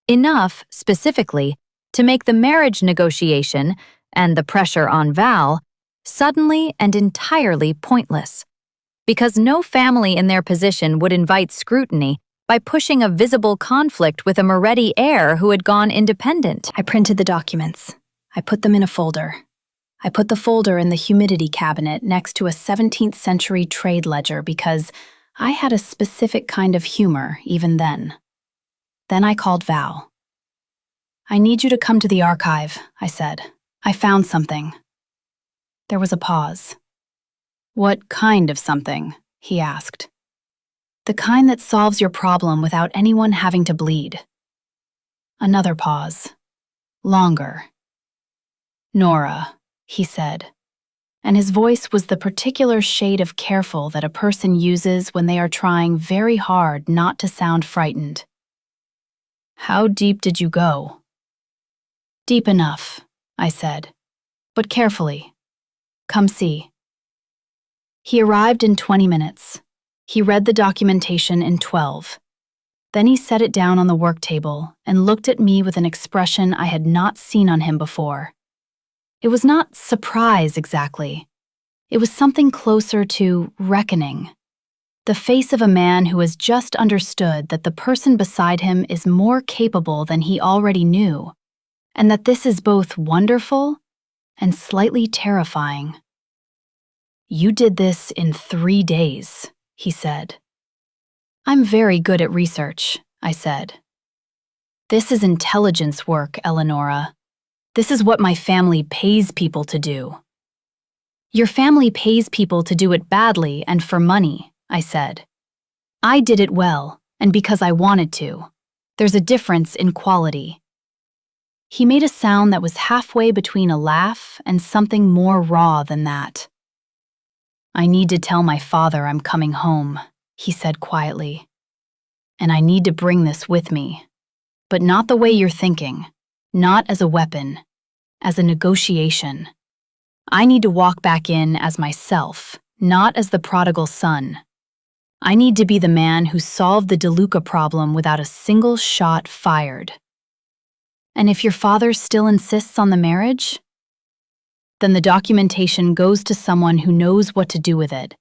Enough, specifically, to make the marriage negotiation and the pressure on Val suddenly and entirely pointless, because no family in their position would invite scrutiny by pushing a visible conflict with a Moretti heir who had gone independent. I printed the documents. I put them in a folder. I put the folder in the humidity cabinet next to a 17th century trade ledger because I had a specific kind of humor even then. Then I called Val. "I need you to come to the archive," I said. "I found something." There was a pause. "What kind of something?" he asked. "The kind that solves your problem without anyone having to bleed." Another pause. Longer. "Nora," he said, and his voice was the particular shade of careful that a person uses when they are trying very hard not to sound frightened. "How deep did you go?" "Deep enough," I said, "but carefully. Come see." He arrived in 20 minutes. He read the documentation in 12. Then he set it down on the work table and looked at me with an expression I had not seen on him before. It was not surprise exactly. It was something closer to reckoning. The face of a man who has just understood that the person beside him is more capable than he already knew, and that this is both wonderful and slightly terrifying. "You did this in 3 days," he said. "I'm very good at research," I said. "This is intelligence work, Eleonora. This is what my family pays people to do." "Your family pays people to do it badly and for money," I said. "I did it well, and because I wanted to. There's a difference in quality." He made a sound that was halfway between a laugh and something more raw than that. "I need to tell my father I'm coming home," he said quietly. "And I need to bring this with me. But not the way you're thinking. Not as a weapon. As a negotiation. I need to walk back in as myself, not as the prodigal son. I need to be the man who solved the DeLuca problem without a single shot fired. And if your father still insists on the marriage, then the documentation goes to someone who knows what to do with it,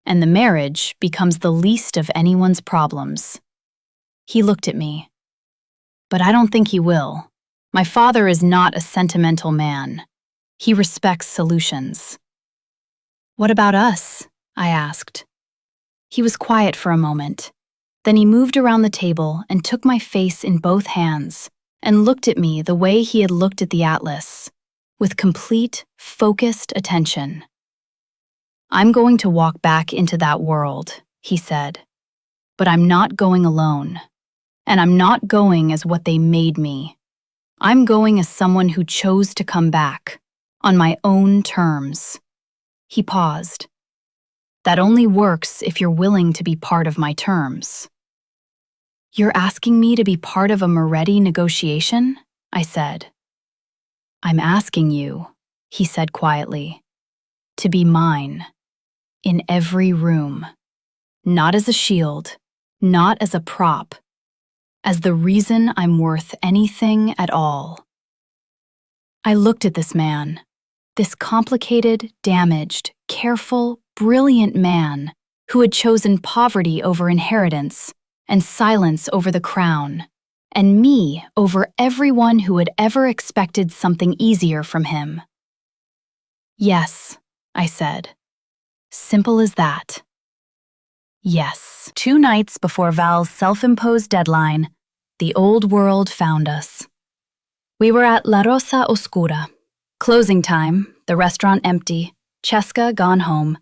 and the marriage becomes the least of anyone's problems." He looked at me. "But I don't think he will. My father is not a sentimental man. He respects solutions." "What about us?" I asked. He was quiet for a moment. Then he moved around the table and took my face in both hands and looked at me the way he had looked at the atlas, with complete, focused attention. "I'm going to walk back into that world," he said. "But I'm not going alone. And I'm not going as what they made me. I'm going as someone who chose to come back, on my own terms." He paused. "That only works if you're willing to be part of my terms." "You're asking me to be part of a Moretti negotiation?" I said. "I'm asking you," he said quietly, "to be mine, in every room. Not as a shield, not as a prop, as the reason I'm worth anything at all." I looked at this man, this complicated, damaged, careful, brilliant man who had chosen poverty over inheritance and silence over the crown, and me over everyone who had ever expected something easier from him. "Yes," I said. Simple as that. Yes. 2 nights before Val's self-imposed deadline, the old world found us. We were at La Rosa Oscura. Closing time, the restaurant empty, Cheska gone home.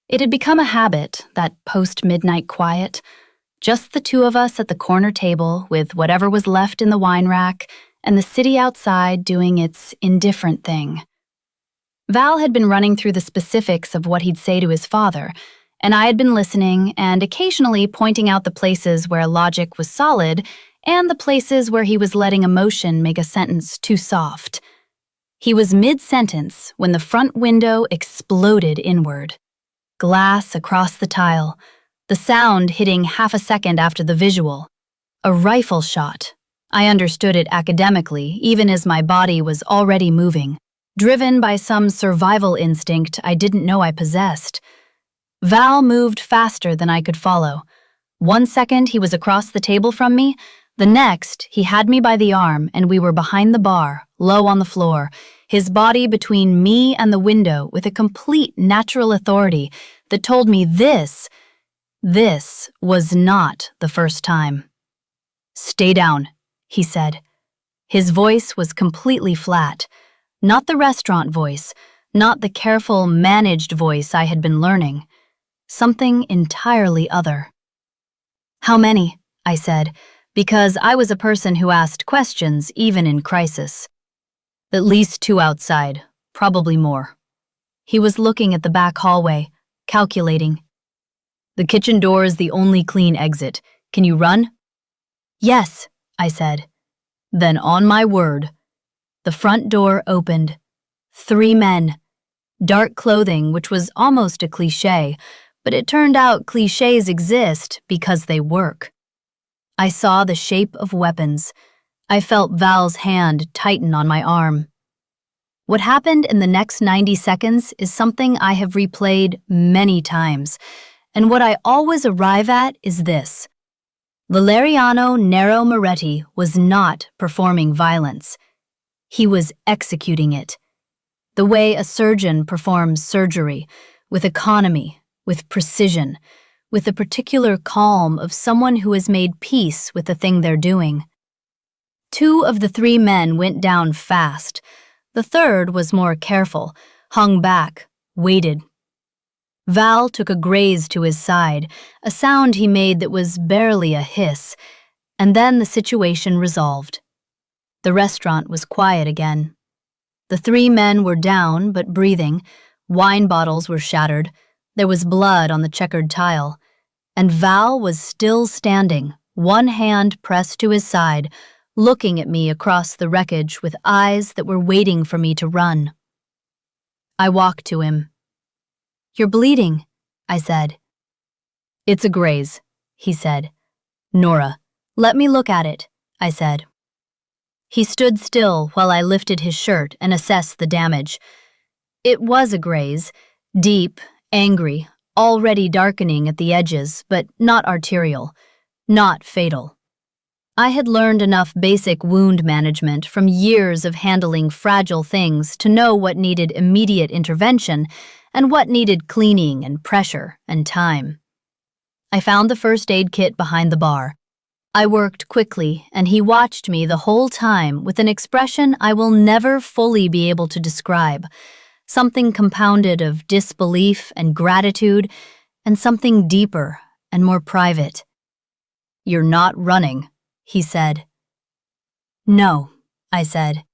It had become a habit, that post-midnight quiet, just the two of us at the corner table with whatever was left in the wine rack and the city outside doing its indifferent thing, Val had been running through the specifics of what he'd say to his father, and I had been listening and occasionally pointing out the places where logic was solid and the places where he was letting emotion make a sentence too soft. He was mid-sentence when the front window exploded inward. Glass across the tile, the sound hitting half a second after the visual. A rifle shot. I understood it academically, even as my body was already moving, driven by some survival instinct I didn't know I possessed. Val moved faster than I could follow. 1 second he was across the table from me, the next he had me by the arm and we were behind the bar, low on the floor, his body between me and the window with a complete natural authority that told me this was not the first time. "Stay down," he said. His voice was completely flat, not the restaurant voice, not the careful, managed voice I had been learning. Something entirely other. "How many?" I said, because I was a person who asked questions even in crisis. "At least 2 outside, probably more." He was looking at the back hallway, calculating. "The kitchen door is the only clean exit. Can you run?" "Yes," I said. "Then on my word." The front door opened. 3 men. Dark clothing, which was almost a cliché, but it turned out clichés exist because they work. I saw the shape of weapons. I felt Val's hand tighten on my arm. What happened in the next 90 seconds is something I have replayed many times, and what I always arrive at is this. Valeriano Nero Moretti was not performing violence. He was executing it. The way a surgeon performs surgery, with economy, with precision, with the particular calm of someone who has made peace with the thing they're doing. 2 of the 3 men went down fast. The third was more careful, hung back, waited. Val took a graze to his side, a sound he made that was barely a hiss, and then the situation resolved. The restaurant was quiet again. The 3 men were down but breathing, wine bottles were shattered, there was blood on the checkered tile, and Val was still standing, one hand pressed to his side, looking at me across the wreckage with eyes that were waiting for me to run. I walked to him. "You're bleeding," I said. "It's a graze," he said. "Nora, let me look at it," I said. He stood still while I lifted his shirt and assessed the damage. It was a graze, deep, angry, already darkening at the edges, but not arterial, not fatal. I had learned enough basic wound management from years of handling fragile things to know what needed immediate intervention and what needed cleaning and pressure and time. I found the first aid kit behind the bar. I worked quickly, and he watched me the whole time with an expression I will never fully be able to describe, something compounded of disbelief and gratitude, and something deeper and more private. "You're not running," he said. "No," I said.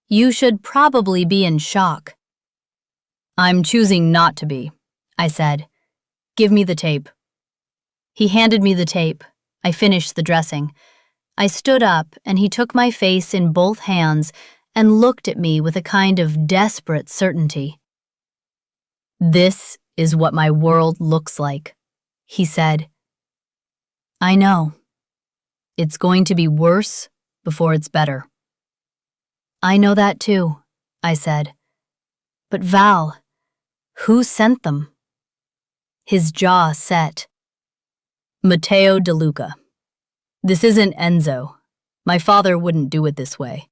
"You should probably be in shock." "I'm choosing not to be," I said. "Give me the tape." He handed me the tape. I finished the dressing. I stood up, and he took my face in both hands and looked at me with a kind of desperate certainty. "This is what my world looks like," he said. "I know. It's going to be worse before it's better." "I know that too," I said. "But Val, who sent them?" His jaw set. "Matteo De Luca. This isn't Enzo. My father wouldn't do it this way.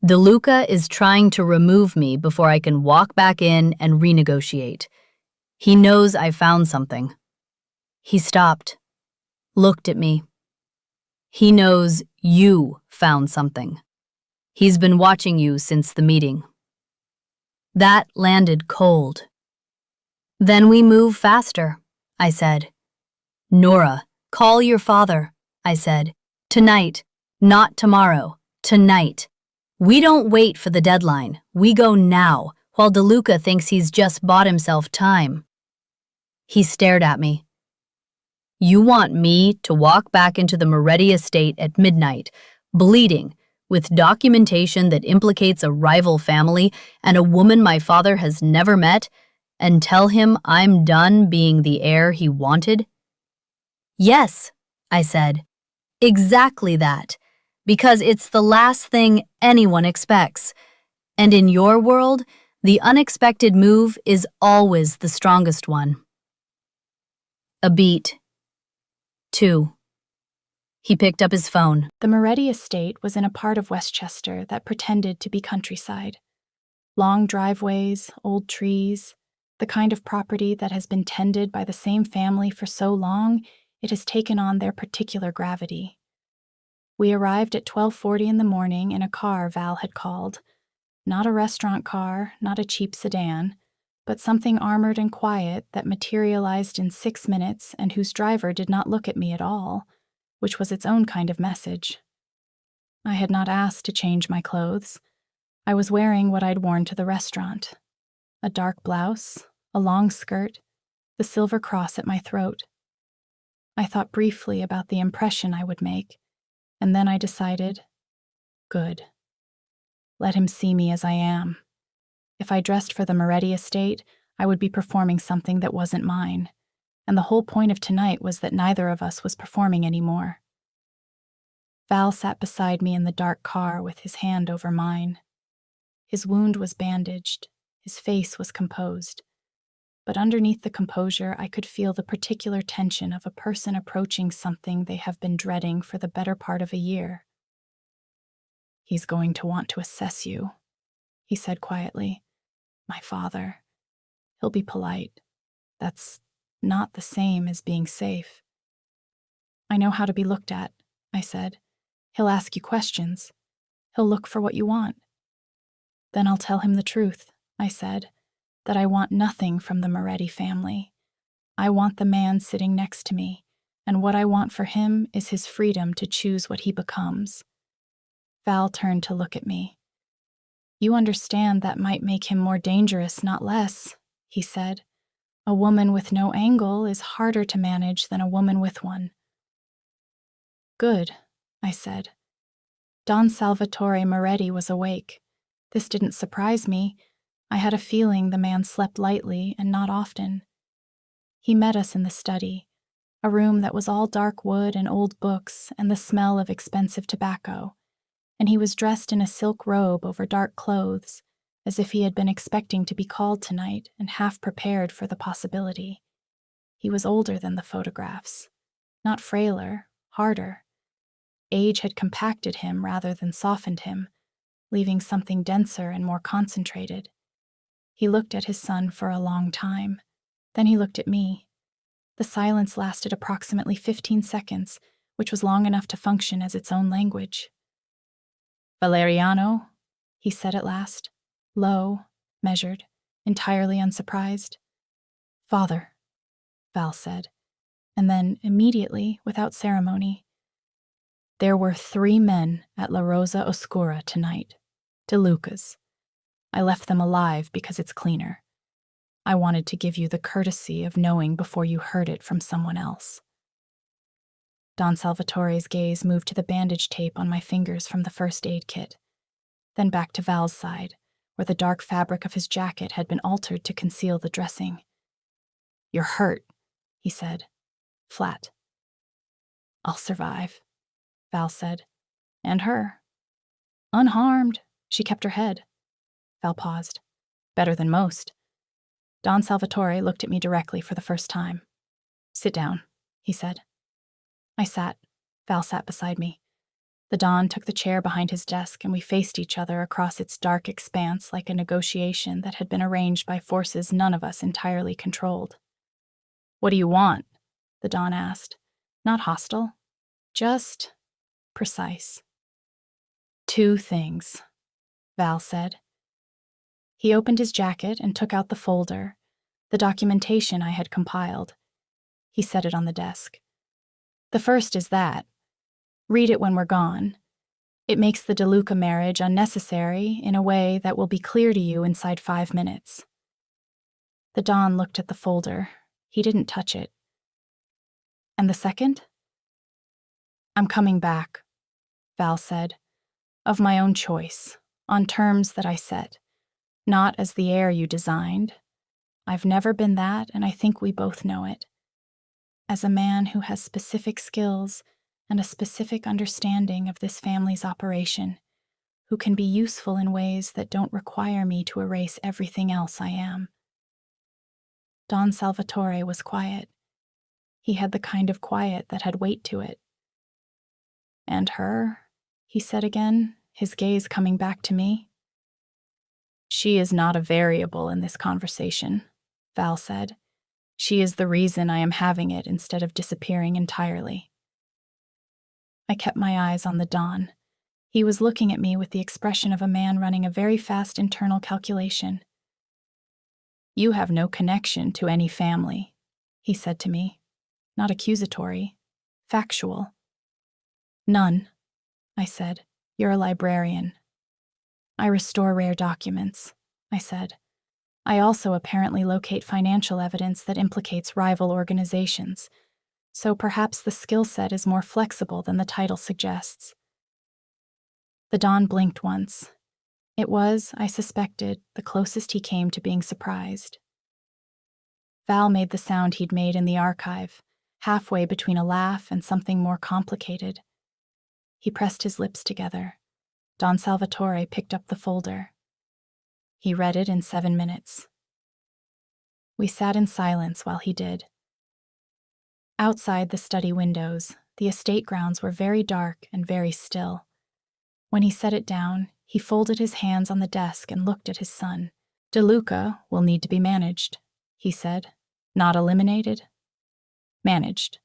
De Luca is trying to remove me before I can walk back in and renegotiate. He knows I found something." He stopped, looked at me. "He knows you found something. He's been watching you since the meeting." That landed cold. "Then we move faster," I said. "Nora, call your father," I said. "Tonight, not tomorrow, tonight. We don't wait for the deadline. We go now. while DeLuca thinks he's just bought himself time. He stared at me. You want me to walk back into the Moretti estate at midnight, bleeding, with documentation that implicates a rival family and a woman my father has never met, and tell him I'm done being the heir he wanted? Yes, I said. Exactly that. Because it's the last thing anyone expects. And in your world, the unexpected move is always the strongest one. A beat. 2. He picked up his phone. The Moretti estate was in a part of Westchester that pretended to be countryside. Long driveways, old trees, the kind of property that has been tended by the same family for so long it has taken on their particular gravity. We arrived at 12:40 in the morning in a car Val had called. Not a restaurant car, not a cheap sedan, but something armored and quiet that materialized in 6 minutes and whose driver did not look at me at all, which was its own kind of message. I had not asked to change my clothes. I was wearing what I'd worn to the restaurant. A dark blouse, a long skirt, the silver cross at my throat. I thought briefly about the impression I would make, and then I decided, good. Let him see me as I am. If I dressed for the Moretti estate, I would be performing something that wasn't mine, and the whole point of tonight was that neither of us was performing anymore. Val sat beside me in the dark car with his hand over mine. His wound was bandaged, his face was composed, but underneath the composure I could feel the particular tension of a person approaching something they have been dreading for the better part of a year. He's going to want to assess you, he said quietly. My father. He'll be polite. That's not the same as being safe. I know how to be looked at, I said. He'll ask you questions. He'll look for what you want. Then I'll tell him the truth, I said, that I want nothing from the Moretti family. I want the man sitting next to me, and what I want for him is his freedom to choose what he becomes. Val turned to look at me. You understand that might make him more dangerous, not less, he said. A woman with no angle is harder to manage than a woman with one. Good, I said. Don Salvatore Moretti was awake. This didn't surprise me. I had a feeling the man slept lightly and not often. He met us in the study, a room that was all dark wood and old books and the smell of expensive tobacco, and he was dressed in a silk robe over dark clothes, as if he had been expecting to be called tonight and half prepared for the possibility. He was older than the photographs, not frailer, harder. Age had compacted him rather than softened him, leaving something denser and more concentrated. He looked at his son for a long time. Then he looked at me. The silence lasted approximately 15 seconds, which was long enough to function as its own language. Valeriano, he said at last, low, measured, entirely unsurprised. Father, Val said, and then immediately, without ceremony, there were 3 men at La Rosa Oscura tonight, DeLuca's. I left them alive because it's cleaner. I wanted to give you the courtesy of knowing before you heard it from someone else. Don Salvatore's gaze moved to the bandage tape on my fingers from the first aid kit, then back to Val's side, where the dark fabric of his jacket had been altered to conceal the dressing. You're hurt, he said, flat. I'll survive, Val said. And her. Unharmed, she kept her head. Val paused. Better than most. Don Salvatore looked at me directly for the first time. Sit down, he said. I sat. Val sat beside me. The Don took the chair behind his desk, and we faced each other across its dark expanse like a negotiation that had been arranged by forces none of us entirely controlled. What do you want? The Don asked. Not hostile. Just precise. 2 things, Val said. He opened his jacket and took out the folder, the documentation I had compiled. He set it on the desk. The first is that. Read it when we're gone. It makes the DeLuca marriage unnecessary in a way that will be clear to you inside 5 minutes. The Don looked at the folder. He didn't touch it. And the second? I'm coming back, Val said, of my own choice, on terms that I set, not as the heir you designed. I've never been that, and I think we both know it. As a man who has specific skills and a specific understanding of this family's operation, who can be useful in ways that don't require me to erase everything else I am. Don Salvatore was quiet. He had the kind of quiet that had weight to it. And her, he said again, his gaze coming back to me. She is not a variable in this conversation, Val said. She is the reason I am having it instead of disappearing entirely. I kept my eyes on the Don. He was looking at me with the expression of a man running a very fast internal calculation. You have no connection to any family, he said to me. Not accusatory, factual. None, I said. You're a librarian. I restore rare documents, I said. I also apparently locate financial evidence that implicates rival organizations, so perhaps the skill set is more flexible than the title suggests. The Don blinked once. It was, I suspected, the closest he came to being surprised. Val made the sound he'd made in the archive, halfway between a laugh and something more complicated. He pressed his lips together. Don Salvatore picked up the folder. He read it in 7 minutes. We sat in silence while he did. Outside the study windows, the estate grounds were very dark and very still. When he set it down, he folded his hands on the desk and looked at his son. DeLuca will need to be managed, he said. Not eliminated. Managed.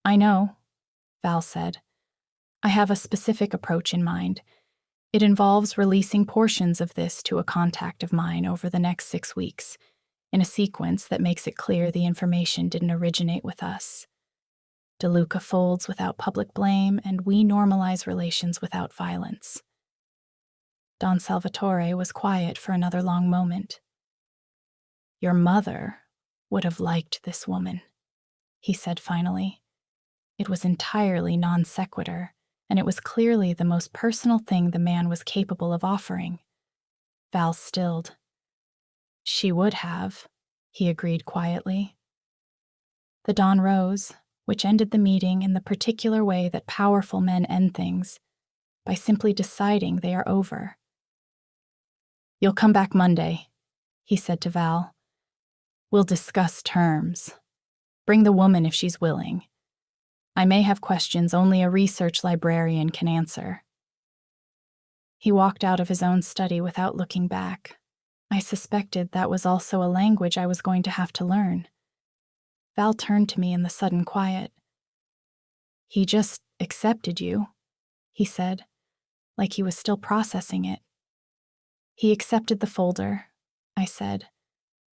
I know, Val said. I have a specific approach in mind. It involves releasing portions of this to a contact of mine over the next 6 weeks, in a sequence that makes it clear the information didn't originate with us. DeLuca folds without public blame, and we normalize relations without violence. Don Salvatore was quiet for another long moment. Your mother would have liked this woman, he said finally. It was entirely non sequitur, and it was clearly the most personal thing the man was capable of offering. Val stilled. She would have, he agreed quietly. The Don rose, which ended the meeting in the particular way that powerful men end things, by simply deciding they are over. You'll come back Monday, he said to Val. We'll discuss terms. Bring the woman if she's willing. I may have questions only a research librarian can answer. He walked out of his own study without looking back. I suspected that was also a language I was going to have to learn. Val turned to me in the sudden quiet. He just accepted you, he said, like he was still processing it. He accepted the folder, I said.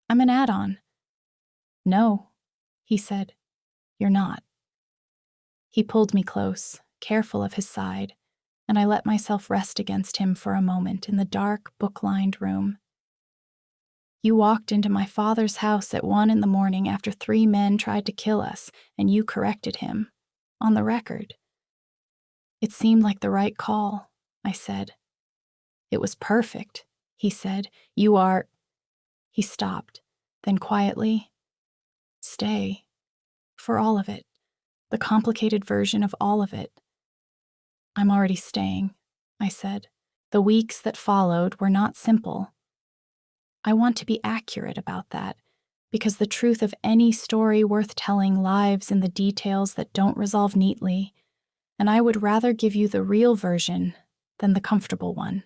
I'm an add-on. No, he said. You're not. He pulled me close, careful of his side, and I let myself rest against him for a moment in the dark, book-lined room. You walked into my father's house at 1 a.m. after 3 men tried to kill us, and you corrected him. On the record. It seemed like the right call, I said. It was perfect, he said. You are... He stopped, then quietly, stay. For all of it. The complicated version of all of it. I'm already staying, I said. The weeks that followed were not simple. I want to be accurate about that, because the truth of any story worth telling lives in the details that don't resolve neatly, and I would rather give you the real version than the comfortable one.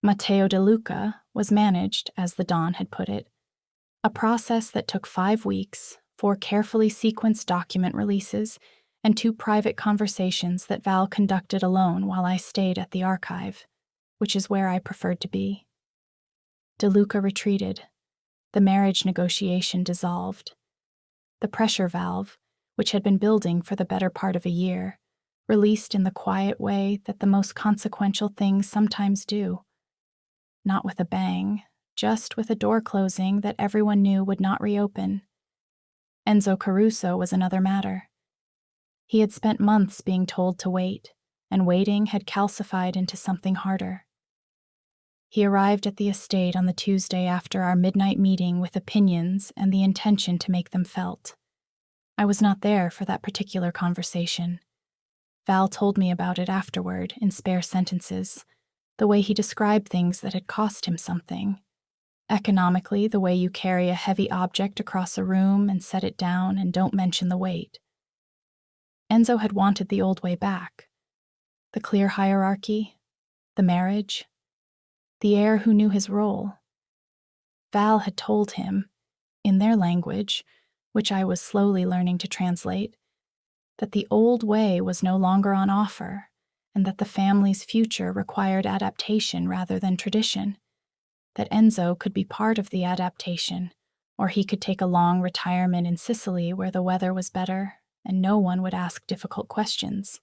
Matteo DeLuca was managed, as the Don had put it, a process that took 5 weeks, 4 carefully sequenced document releases, and 2 private conversations that Val conducted alone while I stayed at the archive, which is where I preferred to be. DeLuca retreated. The marriage negotiation dissolved. The pressure valve, which had been building for the better part of a year, released in the quiet way that the most consequential things sometimes do. Not with a bang, just with a door closing that everyone knew would not reopen. Enzo Caruso was another matter. He had spent months being told to wait, and waiting had calcified into something harder. He arrived at the estate on the Tuesday after our midnight meeting with opinions and the intention to make them felt. I was not there for that particular conversation. Val told me about it afterward in spare sentences, the way he described things that had cost him something. Economically, the way you carry a heavy object across a room and set it down and don't mention the weight. Enzo had wanted the old way back. The clear hierarchy, the marriage, the heir who knew his role. Val had told him, in their language, which I was slowly learning to translate, that the old way was no longer on offer, and that the family's future required adaptation rather than tradition, that Enzo could be part of the adaptation, or he could take a long retirement in Sicily where the weather was better and no one would ask difficult questions.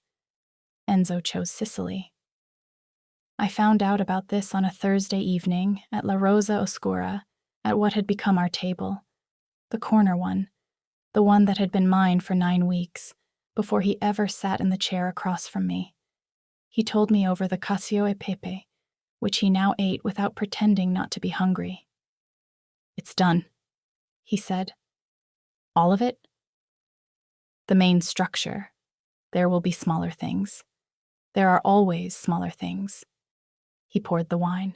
Enzo chose Sicily. I found out about this on a Thursday evening at La Rosa Oscura, at what had become our table, the corner one, the one that had been mine for 9 weeks, before he ever sat in the chair across from me. He told me over the cacio e pepe, which he now ate without pretending not to be hungry. "It's done," he said. "All of it?" "The main structure. There will be smaller things. There are always smaller things." He poured the wine.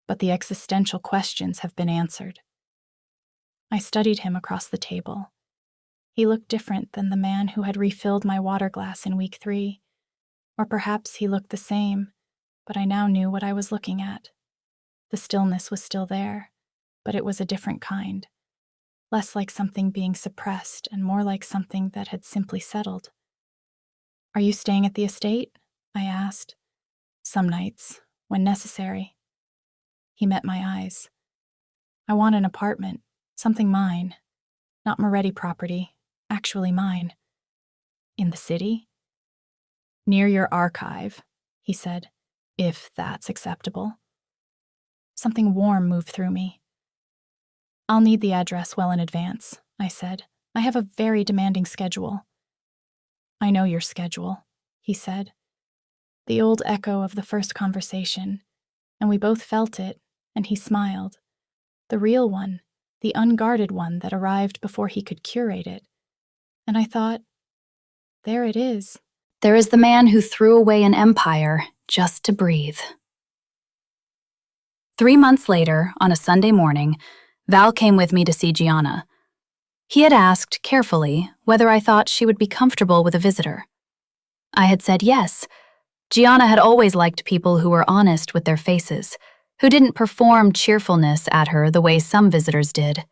"But the existential questions have been answered." I studied him across the table. He looked different than the man who had refilled my water glass in week 3. Or perhaps he looked the same, but I now knew what I was looking at. The stillness was still there, but it was a different kind. Less like something being suppressed and more like something that had simply settled. "Are you staying at the estate?" I asked. "Some nights, when necessary." He met my eyes. "I want an apartment, something mine. Not Moretti property, actually mine." "In the city?" "Near your archive," he said, "if that's acceptable." Something warm moved through me. "I'll need the address well in advance," I said. "I have a very demanding schedule." "I know your schedule," he said. The old echo of the first conversation, and we both felt it, and he smiled. The real one, the unguarded one that arrived before he could curate it. And I thought, there it is. There is the man who threw away an empire just to breathe. 3 months later, on a Sunday morning, Val came with me to see Gianna. He had asked, carefully, whether I thought she would be comfortable with a visitor. I had said yes. Gianna had always liked people who were honest with their faces, who didn't perform cheerfulness at her the way some visitors did.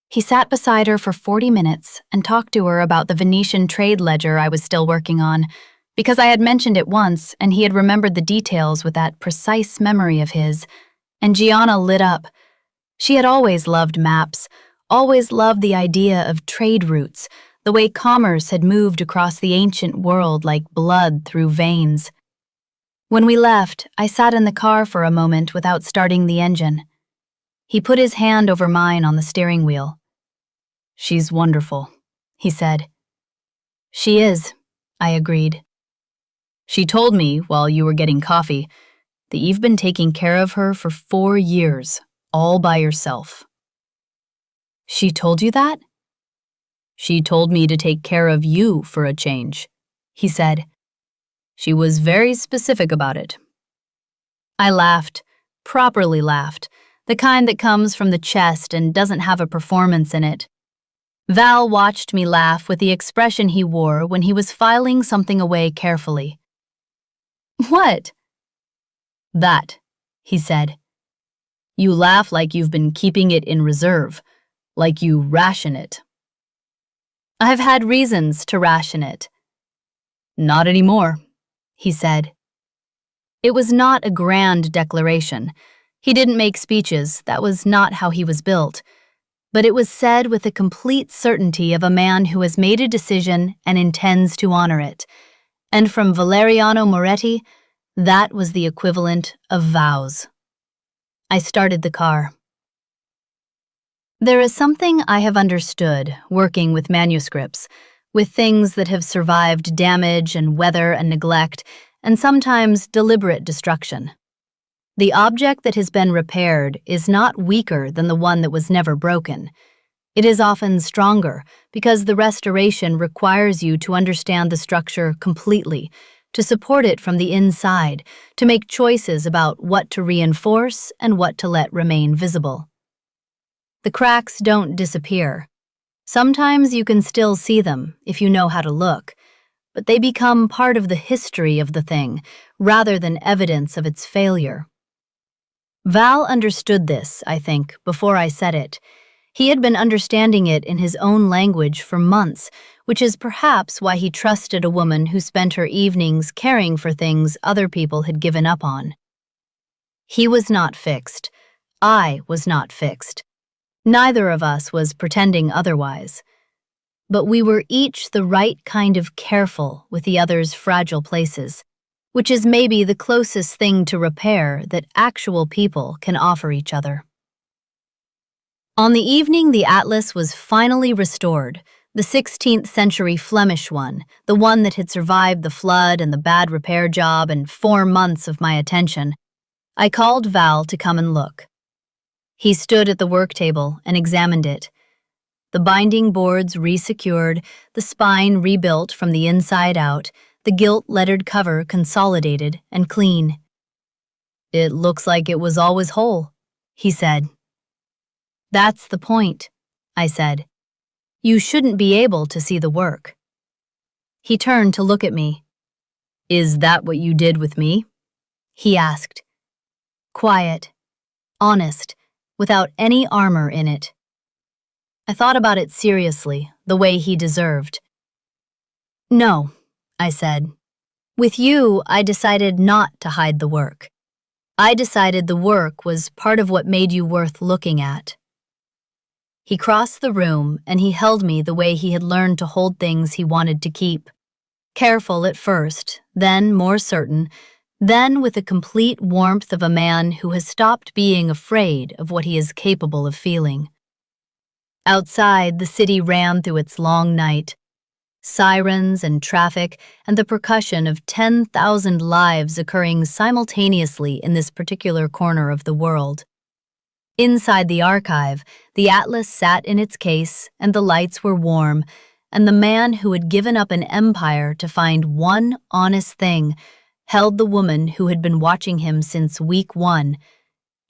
He sat beside her for 40 minutes and talked to her about the Venetian trade ledger I was still working on, because I had mentioned it once and he had remembered the details with that precise memory of his, and Gianna lit up. She had always loved maps, always loved the idea of trade routes, the way commerce had moved across the ancient world like blood through veins. When we left, I sat in the car for a moment without starting the engine. He put his hand over mine on the steering wheel. "She's wonderful," he said. "She is," I agreed. "She told me, while you were getting coffee, that you've been taking care of her for 4 years, all by yourself." "She told you that?" "She told me to take care of you for a change," he said. "She was very specific about it." I laughed, properly laughed, the kind that comes from the chest and doesn't have a performance in it. Val watched me laugh with the expression he wore when he was filing something away carefully. "What?" "That," he said. "You laugh like you've been keeping it in reserve, like you ration it." "I've had reasons to ration it." "Not anymore," he said. It was not a grand declaration. He didn't make speeches, that was not how he was built. but it was said with the complete certainty of a man who has made a decision and intends to honor it. And from Valeriano Moretti, that was the equivalent of vows. I started the car. There is something I have understood working with manuscripts, with things that have survived damage and weather and neglect, and sometimes deliberate destruction. The object that has been repaired is not weaker than the one that was never broken. It is often stronger because the restoration requires you to understand the structure completely, to support it from the inside, to make choices about what to reinforce and what to let remain visible. The cracks don't disappear. Sometimes you can still see them if you know how to look, but they become part of the history of the thing rather than evidence of its failure. Val understood this, I think, before I said it. He had been understanding it in his own language for months, which is perhaps why he trusted a woman who spent her evenings caring for things other people had given up on. He was not fixed. I was not fixed. Neither of us was pretending otherwise. But we were each the right kind of careful with the other's fragile places, which is maybe the closest thing to repair that actual people can offer each other. On the evening the Atlas was finally restored, the 16th century Flemish one, the one that had survived the flood and the bad repair job and 4 months of my attention, I called Val to come and look. He stood at the work table and examined it. The binding boards resecured, the spine rebuilt from the inside out, the gilt-lettered cover consolidated and clean. "It looks like it was always whole," he said. "That's the point," I said. "You shouldn't be able to see the work." He turned to look at me. "Is that what you did with me?" he asked. Quiet, honest, without any armor in it. I thought about it seriously, the way he deserved. "No," I said. "With you, I decided not to hide the work. I decided the work was part of what made you worth looking at." He crossed the room and he held me the way he had learned to hold things he wanted to keep. Careful at first, then more certain, then with the complete warmth of a man who has stopped being afraid of what he is capable of feeling. Outside, the city ran through its long night. Sirens and traffic and the percussion of 10,000 lives occurring simultaneously in this particular corner of the world. Inside the archive, the Atlas sat in its case and the lights were warm, and the man who had given up an empire to find one honest thing held the woman who had been watching him since week 1,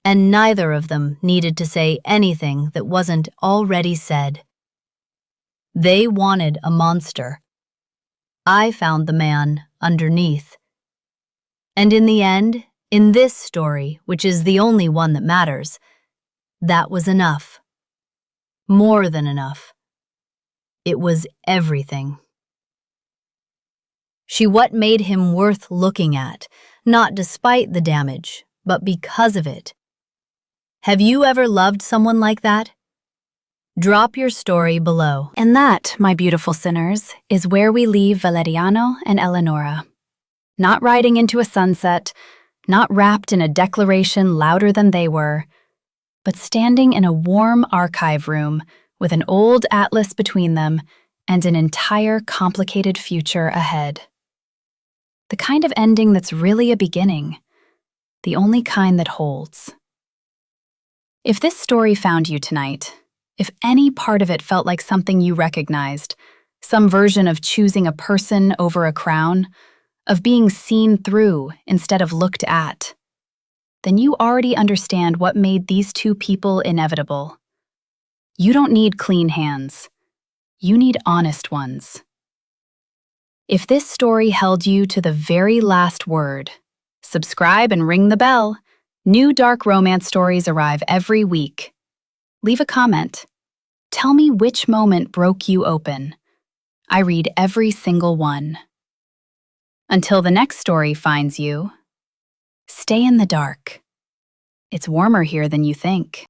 and neither of them needed to say anything that wasn't already said. They wanted a monster. I found the man underneath. And in the end, in this story, which is the only one that matters, that was enough. More than enough. It was everything. She what made him worth looking at, not despite the damage, but because of it. Have you ever loved someone like that? Drop your story below. And that, my beautiful sinners, is where we leave Valeriano and Eleonora. Not riding into a sunset, not wrapped in a declaration louder than they were, but standing in a warm archive room with an old atlas between them and an entire complicated future ahead. The kind of ending that's really a beginning, the only kind that holds. If this story found you tonight, if any part of it felt like something you recognized, some version of choosing a person over a crown, of being seen through instead of looked at, then you already understand what made these two people inevitable. You don't need clean hands. You need honest ones. If this story held you to the very last word, subscribe and ring the bell. New dark romance stories arrive every week. Leave a comment. Tell me which moment broke you open. I read every single one. Until the next story finds you, stay in the dark. It's warmer here than you think.